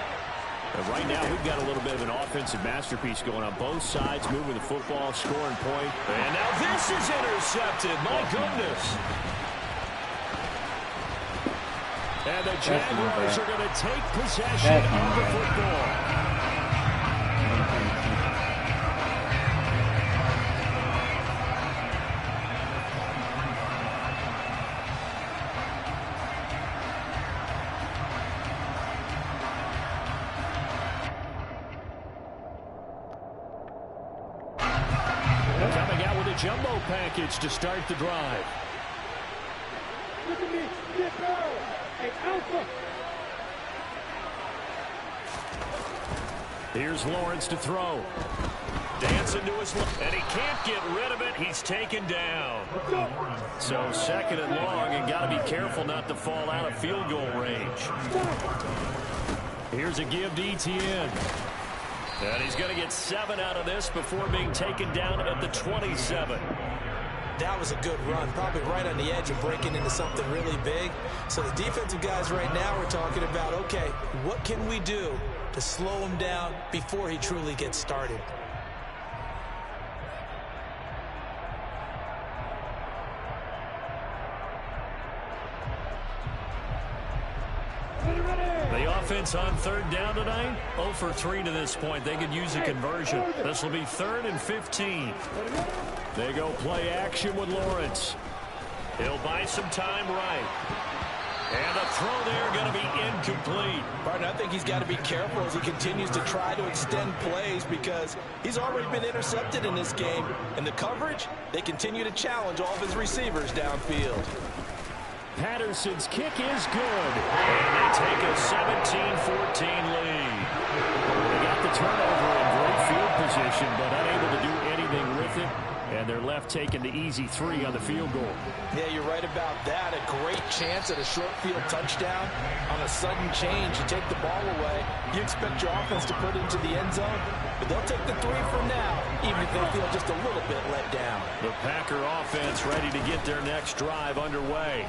And right now, we've got a little bit of an offensive masterpiece going on both sides, moving the football, scoring point. And now this is intercepted. My goodness. And the Jaguars are going to take possession of the football. jumbo package to start the drive. Look at me. Get down. Hey, Alpha. Here's Lawrence to throw. Dancing to his left, and he can't get rid of it. He's taken down. So second and long, and got to be careful not to fall out of field goal range. Here's a give to Etienne. And he's going to get 7 out of this before being taken down at the 27. That was a good run, probably right on the edge of breaking into something really big. So the defensive guys right now are talking about, okay, what can we do to slow him down before he truly gets started? The offense on third down tonight, 0 for 3 to this point. They could use a conversion. This will be 3rd and 15. They go play action with Lawrence. He'll buy some time right. And the throw there going to be incomplete. Partner, I think he's got to be careful as he continues to try to extend plays because he's already been intercepted in this game. And the coverage, they continue to challenge all of his receivers downfield. Patterson's kick is good. And they take a 17-14 lead. They got the turnover in great field position, but unable to do anything with it. And they're left taking the easy 3 on the field goal. Yeah, you're right about that. A great chance at a short field touchdown. On a sudden change, you take the ball away. You expect your offense to put it into the end zone, but they'll take the 3 for now, even if they feel just a little bit let down. The Packer offense ready to get their next drive underway.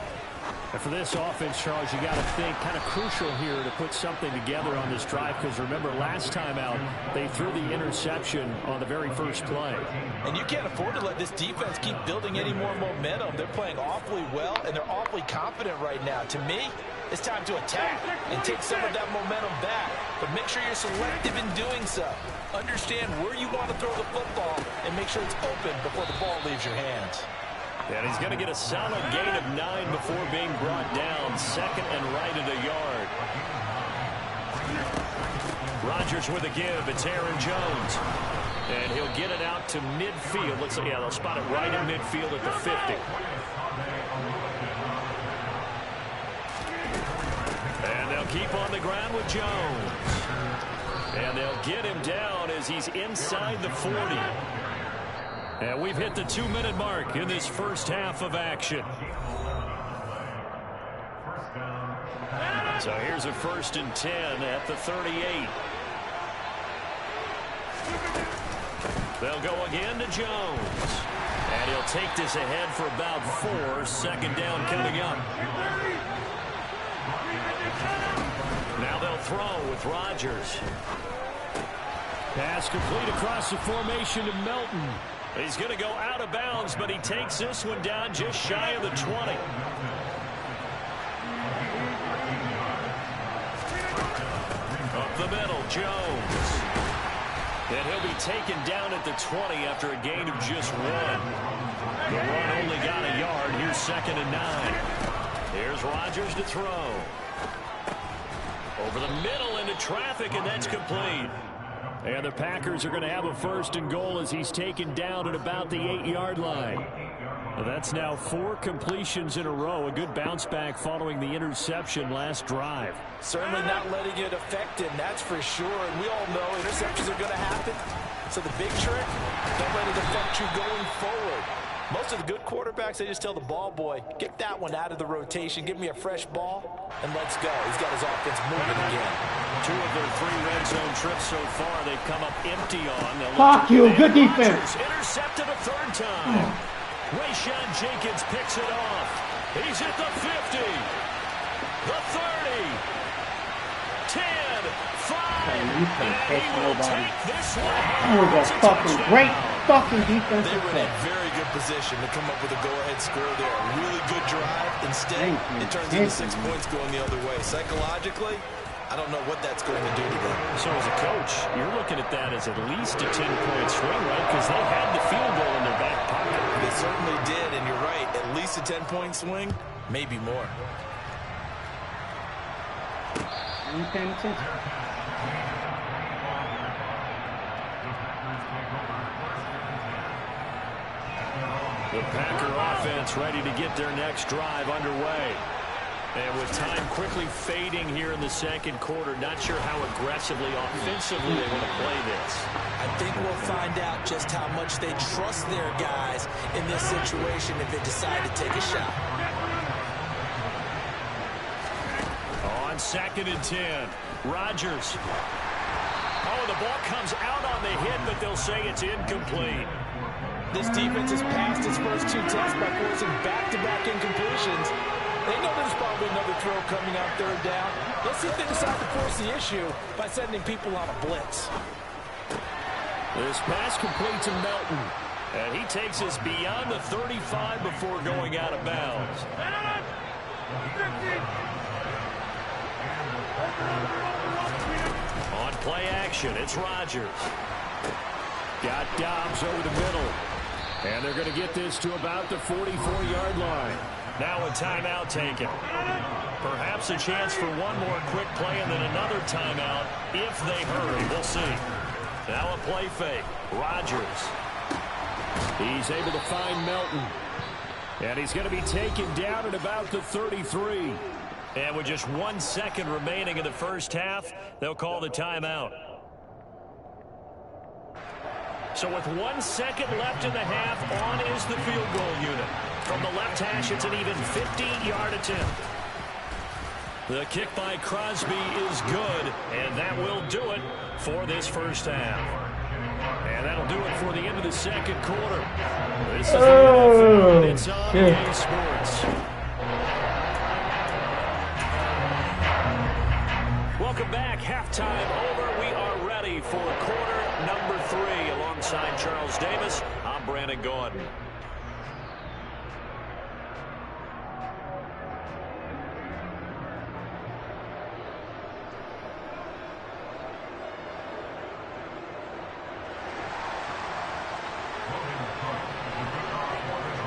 And for this offense, Charles, you got to think kind of crucial here to put something together on this drive because remember last time out they threw the interception on the very first play. And you can't afford to let this defense keep building any more momentum. They're playing awfully well and they're awfully confident right now. To me, it's time to attack and take some of that momentum back. But make sure you're selective in doing so. Understand where you want to throw the football and make sure it's open before the ball leaves your hands. And he's going to get a solid gain of 9 before being brought down. 2nd and right at a yard. Rodgers with a give. It's Aaron Jones. And he'll get it out to midfield. Let's see. Yeah, they'll spot it right in midfield at the 50. And they'll keep on the ground with Jones. And they'll get him down as he's inside the 40. And we've hit the 2-minute mark in this first half of action. So here's a 1st and 10 at the 38. They'll go again to Jones. And he'll take this ahead for about 4. 2nd down coming up. Now they'll throw with Rodgers. Pass complete across the formation to Melton. He's going to go out of bounds, but he takes this one down just shy of the 20. Up the middle, Jones. And he'll be taken down at the 20 after a gain of just 1. The run only got a yard. Here's 2nd and 9. Here's Rodgers to throw. Over the middle into traffic, and that's complete. And the Packers are going to have a 1st and goal as he's taken down at about the 8-yard line. That's now 4 completions in a row. A good bounce back following the interception last drive. Certainly not letting it affect him, that's for sure. And we all know interceptions are going to happen. So the big trick, don't let it affect you going forward. Most of the good quarterbacks, they just tell the ball boy, get that one out of the rotation, give me a fresh ball, and let's go. He's got his offense moving again. 2 of their 3 red zone trips so far, they've come up empty on. Fuck you, good defense. Intercepted a 3rd time. Rayshawn Jenkins picks it off. He's at the 50, the 30, 10, 5, and he will take this one. That was a fucking great fucking defensive They were in play. a very good position to come up with a go-ahead score there. A really good drive. Instead, it turns into 6 points going the other way. Psychologically, I don't know what that's going to do to them. So as a coach, you're looking at that as at least a 10-point swing, right? Because they had the field goal in their back pocket. They certainly did, and you're right. At least a 10-point swing, maybe more. Are you paying attention? The Packer offense ready to get their next drive underway. And with time quickly fading here in the second quarter, not sure how aggressively, offensively they want to play this. I think we'll find out just how much they trust their guys in this situation if they decide to take a shot. On 2nd and 10, Rodgers. Oh, the ball comes out on the hit, but they'll say it's incomplete. This defense has passed its first 2 tests by forcing back-to-back incompletions. They know there's probably another throw coming on 3rd down. Let's see if they decide to force the issue by sending people on a blitz. This pass complete to Melton. And he takes us beyond the 35 before going out of bounds. On play action, it's Rodgers. Got Dobbs over the middle. And they're going to get this to about the 44-yard line. Now a timeout taken. Perhaps a chance for one more quick play and then another timeout if they hurry. We'll see. Now a play fake. Rodgers. He's able to find Melton. And he's going to be taken down at about the 33. And with just 1 second remaining in the first half, they'll call the timeout. So with 1 second left in the half, on is the field goal unit. From the left hash, it's an even 50-yard attempt. The kick by Crosby is good, and that will do it for this first half. And that'll do it for the end of the second quarter. This is the NFL, and it's on EA Sports. Welcome back. Halftime over. We are ready for quarter number 3. Alongside Charles Davis, I'm Brandon Gordon.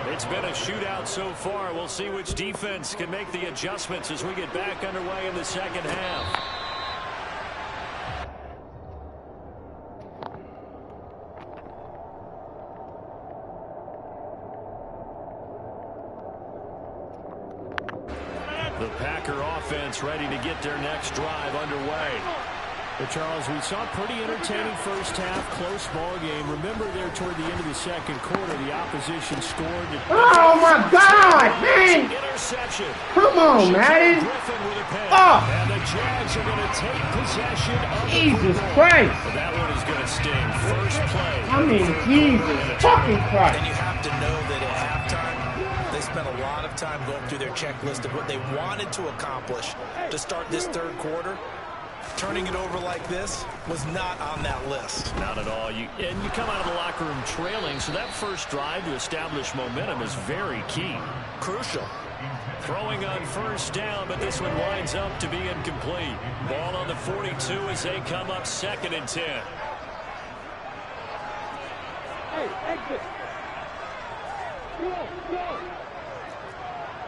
It's been a shootout so far. We'll see which defense can make the adjustments as we get back underway in the second half. The Packer offense ready to get their next drive underway. But Charles, we saw a pretty entertaining first half, close ball game. Remember there toward the end of the second quarter, the opposition scored. Oh my God, man! Interception. Come on, Madden. Oh. And the Jags are going to take possession of Jesus Christ. But that one is going to sting. First play. I mean, Jesus fucking Christ. And you have to know that at halftime, they spent a lot of time going through their checklist of what they wanted to accomplish to start this third quarter. Turning it over like this was not on that list. Not at all. You come out of the locker room trailing, so that first drive to establish momentum is very key. Crucial. Throwing on first down, but this one winds up to be incomplete. Ball on the 42 as they come up 2nd and 10. Hey, exit. Go, go.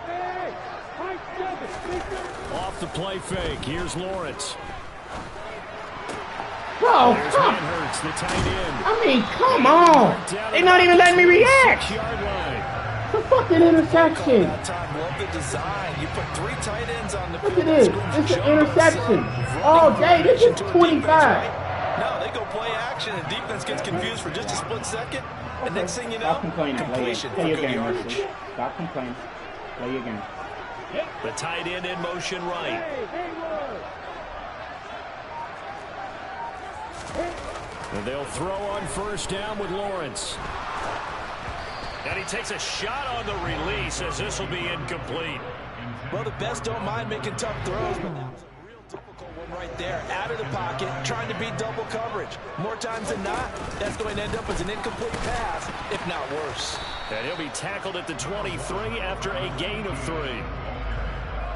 Hey, high 7. Off the play fake. Here's Lawrence. Bro, There's come. Hurts, the tight end. I mean, come on. They're not even letting me react. It's a fucking interception. That time, love the design. You put 3 tight ends on the Look at this. It's an interception. All day. This is 25. No, they go play action, and defense gets confused for just a split second. And next thing you know, Stop complaining. completion Play for your good game, yardage. Mercy. Stop complaining. Play your game. The tight end in motion right. And they'll throw on first down with Lawrence. And he takes a shot on the release as this will be incomplete. Well, the best don't mind making tough throws, but that was a real difficult one right there. Out of the pocket, trying to beat double coverage. More times than not, that's going to end up as an incomplete pass, if not worse. And he'll be tackled at the 23 after a gain of 3.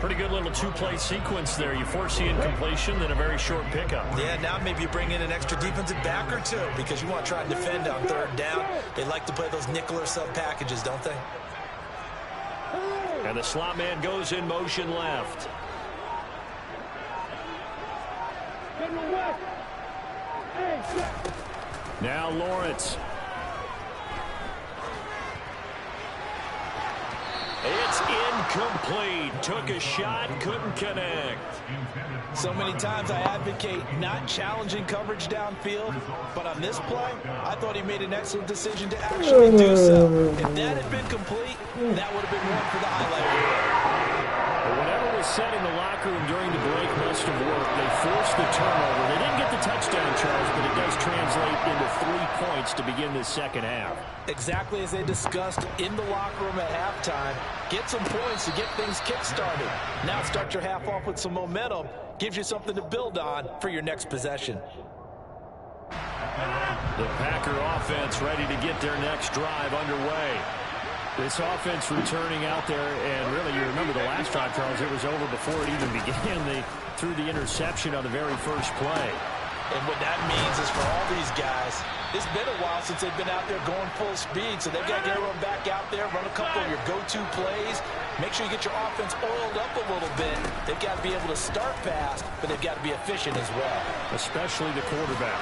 Pretty good little 2-play sequence there. You force the incompletion, then a very short pickup. Yeah, now maybe you bring in an extra defensive back or 2 because you want to try and defend on 3rd down. They like to play those nickel or sub packages, don't they? And the slot man goes in motion left. Now Lawrence. It's incomplete. Took a shot, couldn't connect. So many times I advocate not challenging coverage downfield, but on this play, I thought he made an excellent decision to actually do so. If that had been complete, that would have been one for the highlight reel. But whatever was said in the locker room during the break must have worked. They forced the turnover. They didn't get the touchdown, Charles, but it does translate into 3 points to begin this second half. Exactly as they discussed in the locker room at halftime. Get some points to get things kick-started. Now start your half off with some momentum. Gives you something to build on for your next possession. The Packer offense ready to get their next drive underway. This offense returning out there, and really you remember the last drive, Charles, it was over before it even began. They threw the interception on the very first play. And what that means is for all these guys, it's been a while since they've been out there going full speed, so they've got to get everyone back out there, run a couple of your go-to plays, make sure you get your offense oiled up a little bit. They've got to be able to start fast, but they've got to be efficient as well. Especially the quarterback.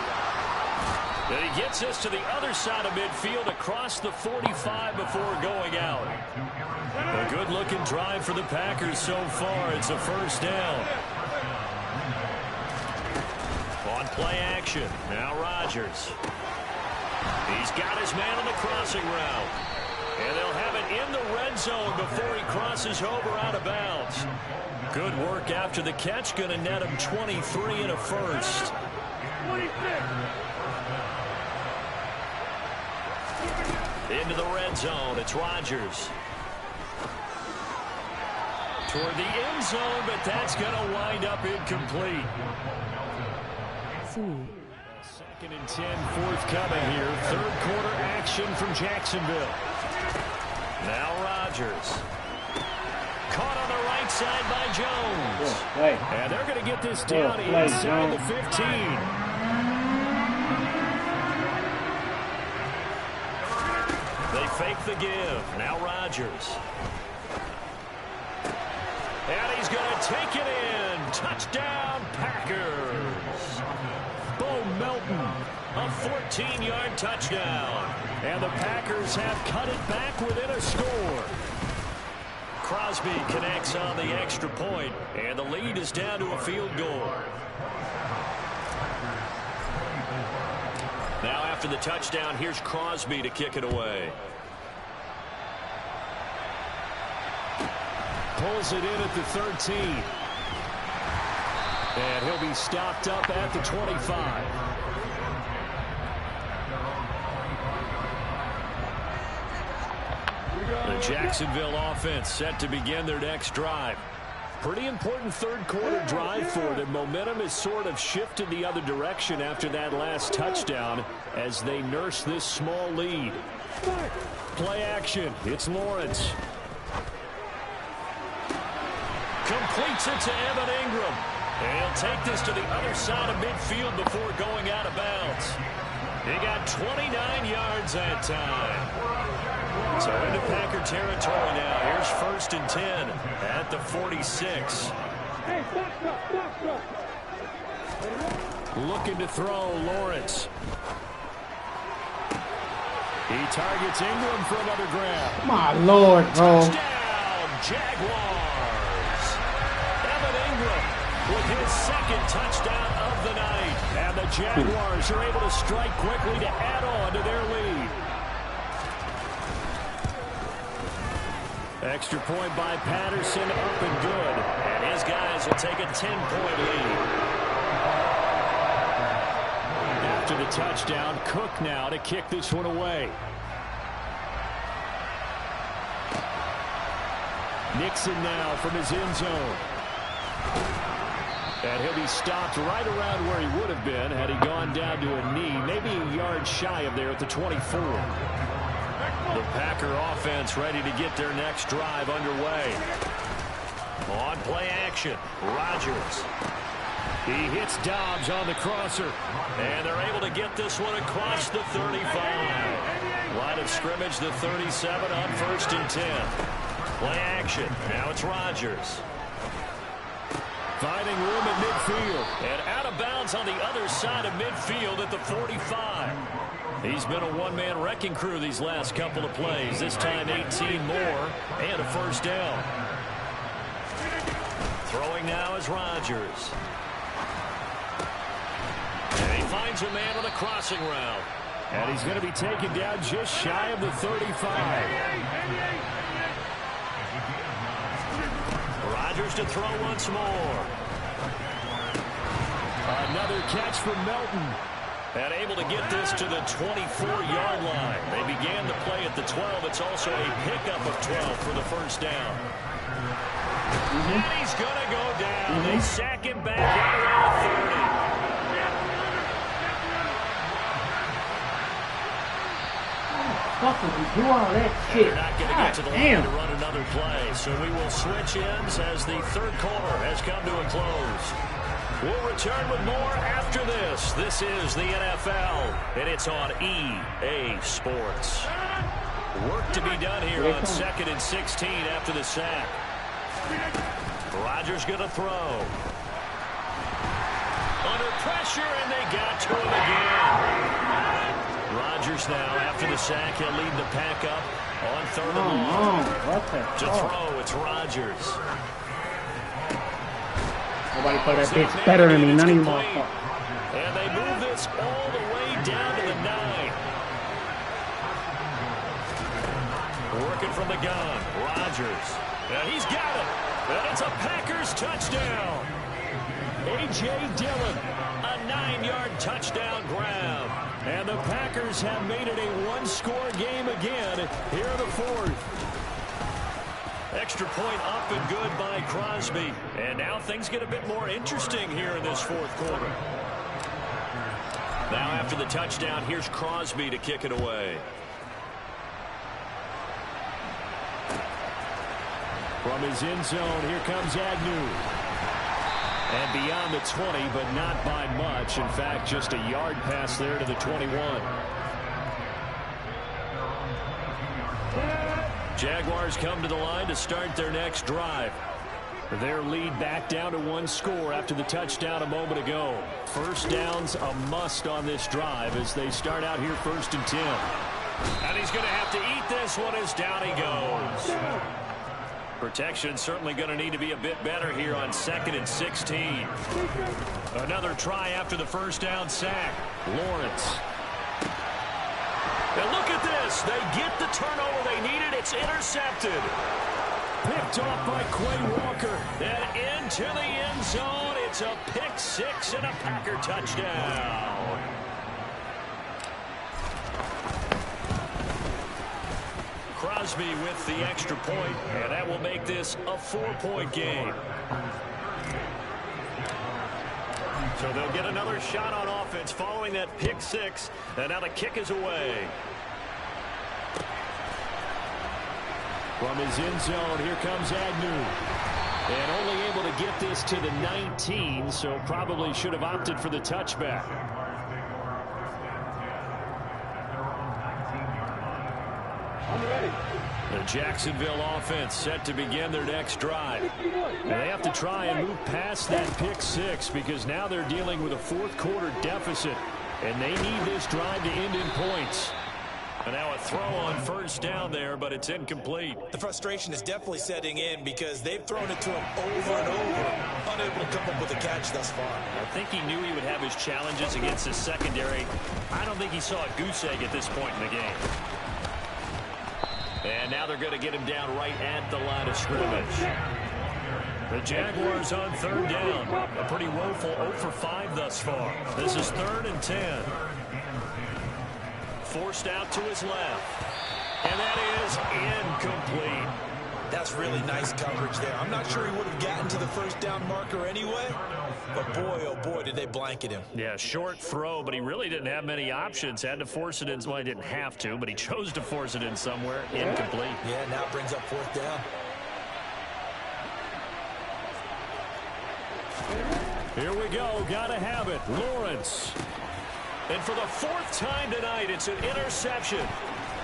And he gets us to the other side of midfield across the 45 before going out. A good-looking drive for the Packers so far. It's a first down. On play action, now Rodgers. He's got his man on the crossing route. And they'll have it in the red zone before he crosses over out of bounds. Good work after the catch. Going to net him 23 and a first. 26. Into the red zone. It's Rodgers. Toward the end zone, but that's going to wind up incomplete. Second and 10 forthcoming here. Third quarter action from Jacksonville. Now Rodgers. Caught on the right side by Jones. And they're going to get this down inside the 15. They fake the give. Now Rodgers. And he's going to take it in. Touchdown, Packers. Bo Melton, a 14-yard touchdown. And the Packers have cut it back within a score. Crosby connects on the extra point, and the lead is down to a field goal. Now after the touchdown, here's Crosby to kick it away. Pulls it in at the 13. And he'll be stopped up at the 25. The Jacksonville offense set to begin their next drive. Pretty important third quarter drive for them. Momentum has sort of shifted the other direction after that last touchdown as they nurse this small lead. Play action. It's Lawrence. Completes it to Evan Ingram. And he'll take this to the other side of midfield before going out of bounds. He got 29 yards that time. So into Packer territory now. Here's first and 10 at the 46. Looking to throw, Lawrence. He targets Ingram for another grab. My Lord, bro. Touchdown, Jaguars. Evan Ingram with his second touchdown of the night. And the Jaguars are able to strike quickly to add on to their lead. Extra point by Patterson, up and good. And his guys will take a 10-point lead. After the touchdown, Cook now to kick this one away. Nixon now from his end zone. And he'll be stopped right around where he would have been had he gone down to a knee, maybe a yard shy of there at the 24. The Packer offense ready to get their next drive underway. On play action, Rodgers. He hits Dobbs on the crosser. And they're able to get this one across the 35. Line of scrimmage, the 37 on first and 10. Play action. Now it's Rodgers. Finding room at midfield. And out of bounds on the other side of midfield at the 45. He's been a one-man wrecking crew these last couple of plays. This time 18 more and a first down. Throwing now is Rodgers. And he finds a man on a crossing route. And he's going to be taken down just shy of the 35. Rodgers to throw once more. Another catch from Melton. And able to get this to the 24-yard line. They began the play at the 12. It's also a pickup of 12 for the first down. And he's going to go down. They sack him back right around the 30. Do all that shit. They're not going to get to the line to run another play. So we will switch ends as the third quarter has come to a close. We'll return with more after this. This is the NFL, and it's on EA Sports. Work to be done here on 2nd and 16 after the sack. Rodgers going to throw. Under pressure, and they got to him again. Rodgers now, after the sack, he'll lead the pack up on 3rd and long. To throw, it's Rodgers. Nobody play that bitch better than me. None of you motherfuckers. And they move this all the way down to the 9. Working from the gun, Rodgers. And he's got it. And it's a Packers touchdown. A.J. Dillon, a 9-yard touchdown grab. And the Packers have made it a one-score game again here in the 4th. Extra point up and good by Crosby. And now things get a bit more interesting here in this 4th quarter. Now after the touchdown, here's Crosby to kick it away. From his end zone, here comes Agnew. And beyond the 20, but not by much. In fact, just a yard pass there to the 21. Jaguars come to the line to start their next drive. Their lead back down to 1 score after the touchdown a moment ago. First down's a must on this drive as they start out here 1st and 10. And he's going to have to eat this one as down he goes. Protection certainly going to need to be a bit better here on 2nd and 16. Another try after the first down sack. Lawrence. And look at this. They get the turnover they needed. It's intercepted. Picked off by Quay Walker. And into the end zone. It's a pick 6 and a Packer touchdown. Crosby with the extra point, and that will make this a 4-point game. So they'll get another shot on offense following that pick 6, and now the kick is away. From his end zone, here comes Agnew. And only able to get this to the 19, so probably should have opted for the touchback. The Jacksonville offense set to begin their next drive. And they have to try and move past that pick 6 because now they're dealing with a 4th quarter deficit. And they need this drive to end in points. And now a throw on first down there, but it's incomplete. The frustration is definitely setting in because they've thrown it to him over and over, unable to come up with a catch thus far. I think he knew he would have his challenges against his secondary. I don't think he saw a goose egg at this point in the game. And now they're going to get him down right at the line of scrimmage. The Jaguars on 3rd down. A pretty woeful 0 for 5 thus far. This is 3rd and 10. Forced out to his left. And that is incomplete. That's really nice coverage there. I'm not sure he would have gotten to the first down marker anyway. But boy, oh boy, did they blanket him. Yeah, short throw, but he really didn't have many options. Had to force it in. Well, he didn't have to, but he chose to force it in somewhere. Incomplete. Yeah, now it brings up 4th down. Here we go. Gotta have it. Lawrence. And for the 4th time tonight, it's an interception.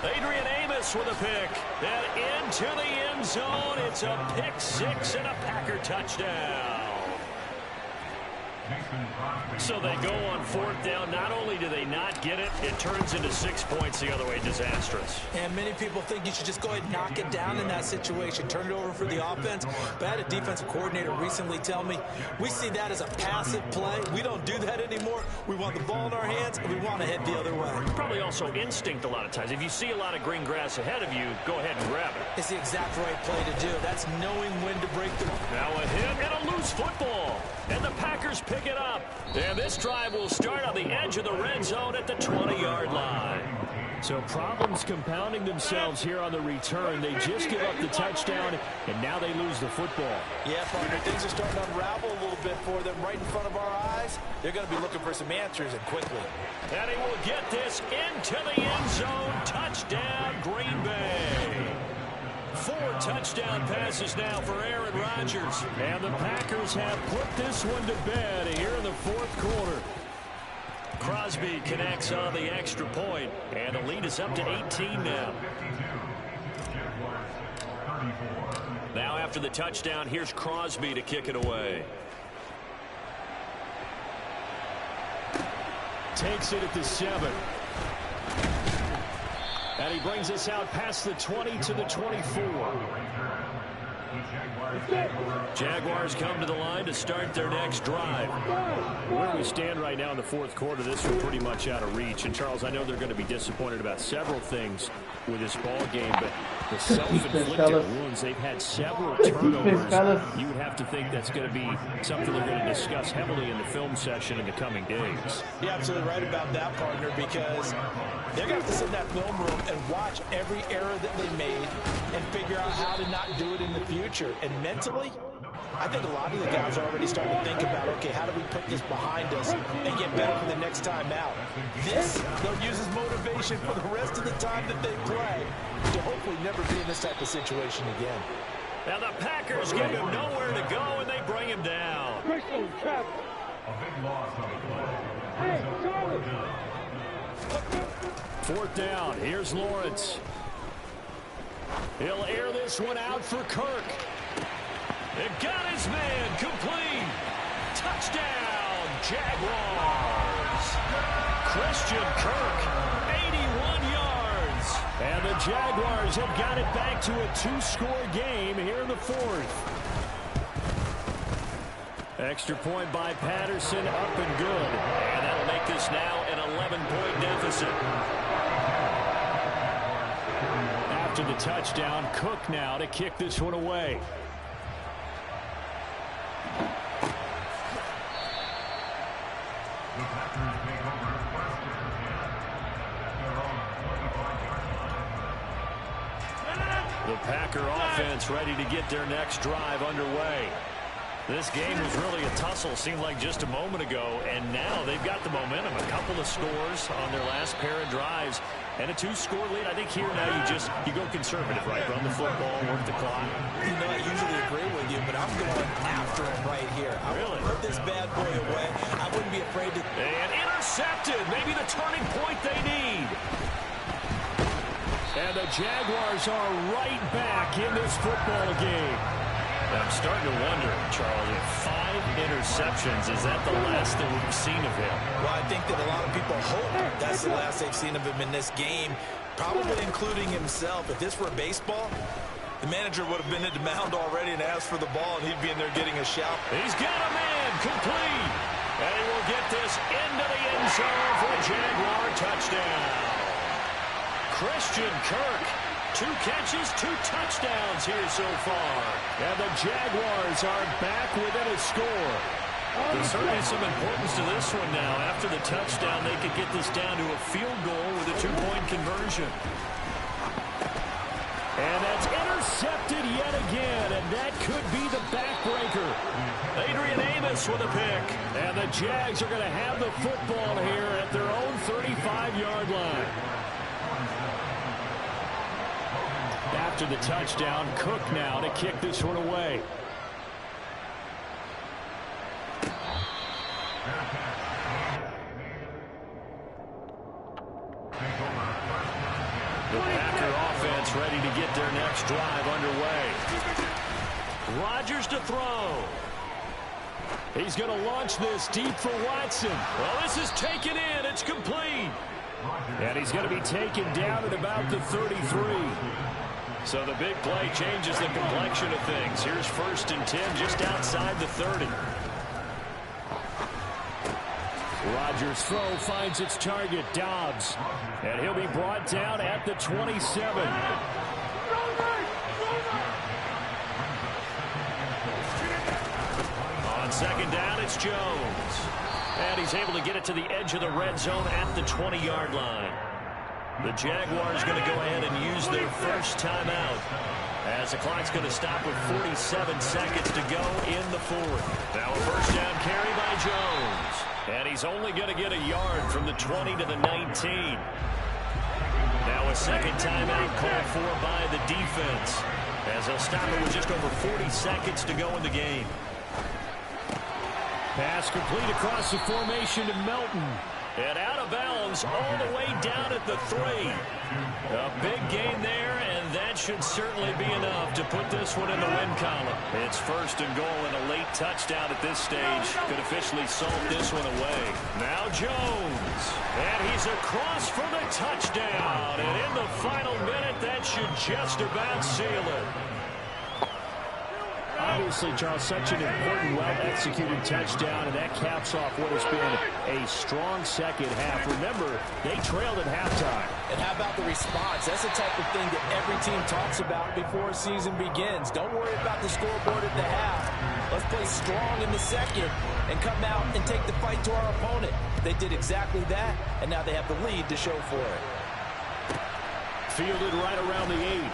Adrian Amos with a pick. And into the end zone. It's a pick 6 and a Packer touchdown. So they go on 4th down. Not only do they not get it, it turns into 6 points the other way. Disastrous. And many people think you should just go ahead and knock it down in that situation, turn it over for the offense. But I had a defensive coordinator recently tell me, we see that as a passive play. We don't do that anymore. We want the ball in our hands, and we want to head the other way. Probably also instinct a lot of times. If you see a lot of green grass ahead of you, go ahead and grab it. It's the exact right play to do. That's knowing when to break the... Now a hit and a loose football. And the Packers pick it up. And this drive will start on the edge of the red zone at the 20-yard line. So problems compounding themselves here on the return. They just give up the touchdown, and now they lose the football. Yeah, partner, things are starting to unravel a little bit for them right in front of our eyes. They're going to be looking for some answers, and quickly. And he will get this into the end zone. Touchdown, Green Bay. 4 touchdown passes now for Aaron Rodgers. And the Packers have put this one to bed here in the 4th quarter. Crosby connects on the extra point, and the lead is up to 18 now. Now after the touchdown, here's Crosby to kick it away. Takes it at the 7. And he brings us out past the 20 to the 24. Jaguars come to the line to start their next drive. Where we stand right now in the 4th quarter, this is pretty much out of reach. And, Charles, I know they're going to be disappointed about several things with this ball game, but the self-inflicted wounds, they've had several turnovers. You would have to think that's going to be something they're going to discuss heavily in the film session in the coming days. You're absolutely right about that, partner, because they're going to have to sit in that film room and watch every error that they made and figure out how to not do it in the future. And mentally, I think a lot of the guys are already starting to think about, okay, how do we put this behind us and get better for the next time out? This, they'll use as motivation for the rest of the time that they play to hopefully never be in this type of situation again. Now the Packers give him nowhere to go, and they bring him down. Fourth down. Here's Lawrence. He'll air this one out for Kirk. It got his man complete. Touchdown, Jaguars. Christian Kirk, 81 yards. And the Jaguars have got it back to a 2-score game here in the 4th. Extra point by Patterson, up and good. And that'll make this now an 11-point deficit. After the touchdown, Cook now to kick this one away. The Packer offense ready to get their next drive underway. This game was really a tussle, seemed like just a moment ago, and now they've got the momentum. A couple of scores on their last pair of drives, and a 2-score lead. I think here now you go conservative, right? Run the football, work the clock. You know, I usually agree with you, but I'm going after him right here. I really put this bad boy away. I wouldn't be afraid to. And intercepted, maybe the turning point they need. And the Jaguars are right back in this football game. I'm starting to wonder, Charles, if 5 interceptions, is that the last that we've seen of him? Well, I think that a lot of people hope that's the last they've seen of him in this game, probably including himself. If this were baseball, the manager would have been at the mound already and asked for the ball, and he'd be in there getting a shout. He's got a man complete. And he will get this into the end zone for a Jaguar touchdown. Christian Kirk. 2 catches, 2 touchdowns here so far. And the Jaguars are back within a score. There's certainly some importance to this one now. After the touchdown, they could get this down to a field goal with a 2-point conversion. And that's intercepted yet again, and that could be the backbreaker. Adrian Amos with a pick. And the Jags are going to have the football here at their own 35-yard line. After the touchdown, Cook now to kick this one away. The Packer offense ready to get their next drive underway. Rodgers to throw. He's going to launch this deep for Watson. Well, this is taken in. It's complete. And he's going to be taken down at about the 33. So the big play changes the complexion of things. Here's 1st and 10 just outside the 30. Rodgers' throw finds its target, Dobbs. And he'll be brought down at the 27. On 2nd down, it's Jones. And he's able to get it to the edge of the red zone at the 20-yard line. The Jaguars going to go ahead and use their first timeout, as the clock's going to stop with 47 seconds to go in the 4th. Now a first down carry by Jones. And he's only going to get a yard from the 20 to the 19. Now a second timeout called for by the defense, as they'll stop it with just over 40 seconds to go in the game. Pass complete across the formation to Melton. And out of bounds all the way down at the 3. A big gain there, and that should certainly be enough to put this one in the win column. It's 1st and goal, and a late touchdown at this stage could officially salt this one away. Now Jones, and he's across for the touchdown. And in the final minute, that should just about seal it. Obviously, Charles, such an important, well-executed touchdown, and that caps off what has been a strong second half. Remember, they trailed at halftime. And how about the response? That's the type of thing that every team talks about before a season begins. Don't worry about the scoreboard at the half. Let's play strong in the second and come out and take the fight to our opponent. They did exactly that, and now they have the lead to show for it. Fielded right around the 8.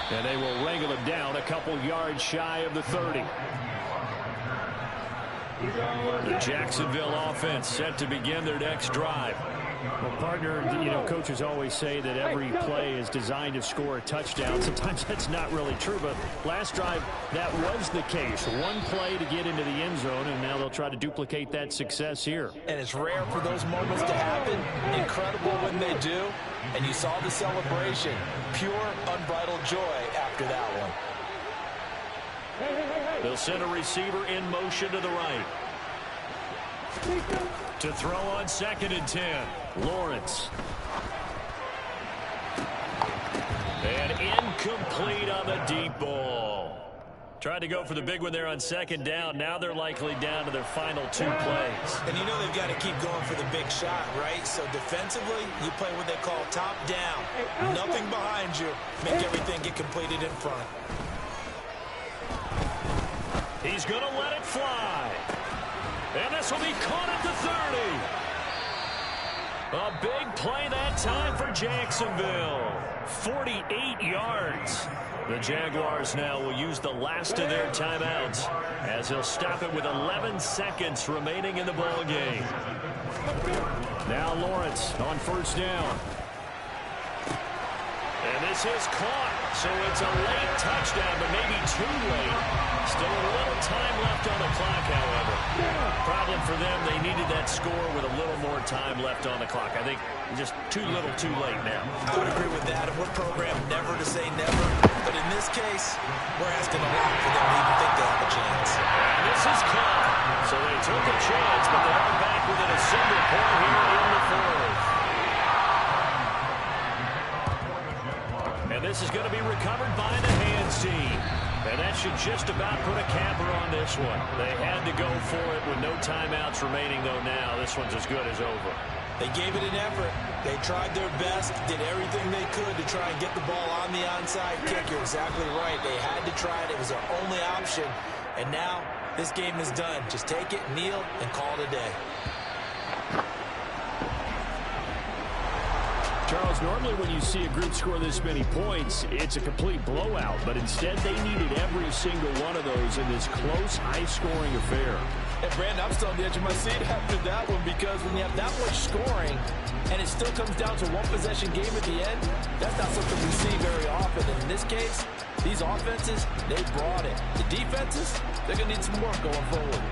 And they will wrangle him down a couple yards shy of the 30. The Jacksonville offense set to begin their next drive. Well, partner, you know, coaches always say that every play is designed to score a touchdown. Sometimes that's not really true, but last drive, that was the case. One play to get into the end zone, and now they'll try to duplicate that success here. And it's rare for those moments to happen. Incredible when they do. And you saw the celebration. Pure, unbridled joy after that one. They'll send a receiver in motion to the right. To throw on 2nd and 10. Lawrence. And incomplete on the deep ball. Tried to go for the big one there on 2nd down. Now they're likely down to their final 2 plays. And you know they've got to keep going for the big shot, right? So defensively, you play what they call top down. Nothing behind you. Make everything get completed in front. He's going to let it fly. And this will be caught at the 30. A big play that time for Jacksonville. 48 yards. The Jaguars now will use the last of their timeouts, as they'll stop it with 11 seconds remaining in the ball game. Now Lawrence on 1st down. And this is caught. So it's a late touchdown, but maybe too late. Still a little time left on the clock, however. Problem for them, they needed that score with a little more time left on the clock. I think just too little too late now. I would agree with that. And we're programmed never to say never. But in this case, we're asking a lot for them to even think they have a chance. And this is caught. So they took a chance, but they are back within a single point here in the 4th. And this is going to be recovered by the hands team. And that should just about put a capper on this one. They had to go for it with no timeouts remaining, though now this one's as good as over. They gave it an effort. They tried their best, did everything they could to try and get the ball on the onside kick. You're exactly right. They had to try it. It was their only option. And now this game is done. Just take it, kneel, and call it a day. Charles, normally when you see a group score this many points, it's a complete blowout. But instead, they needed every single one of those in this close, high-scoring affair. And Brandon, I'm still on the edge of my seat after that one, because when you have that much scoring and it still comes down to one possession game at the end, that's not something we see very often. And in this case, these offenses, they brought it. The defenses, they're going to need some work going forward.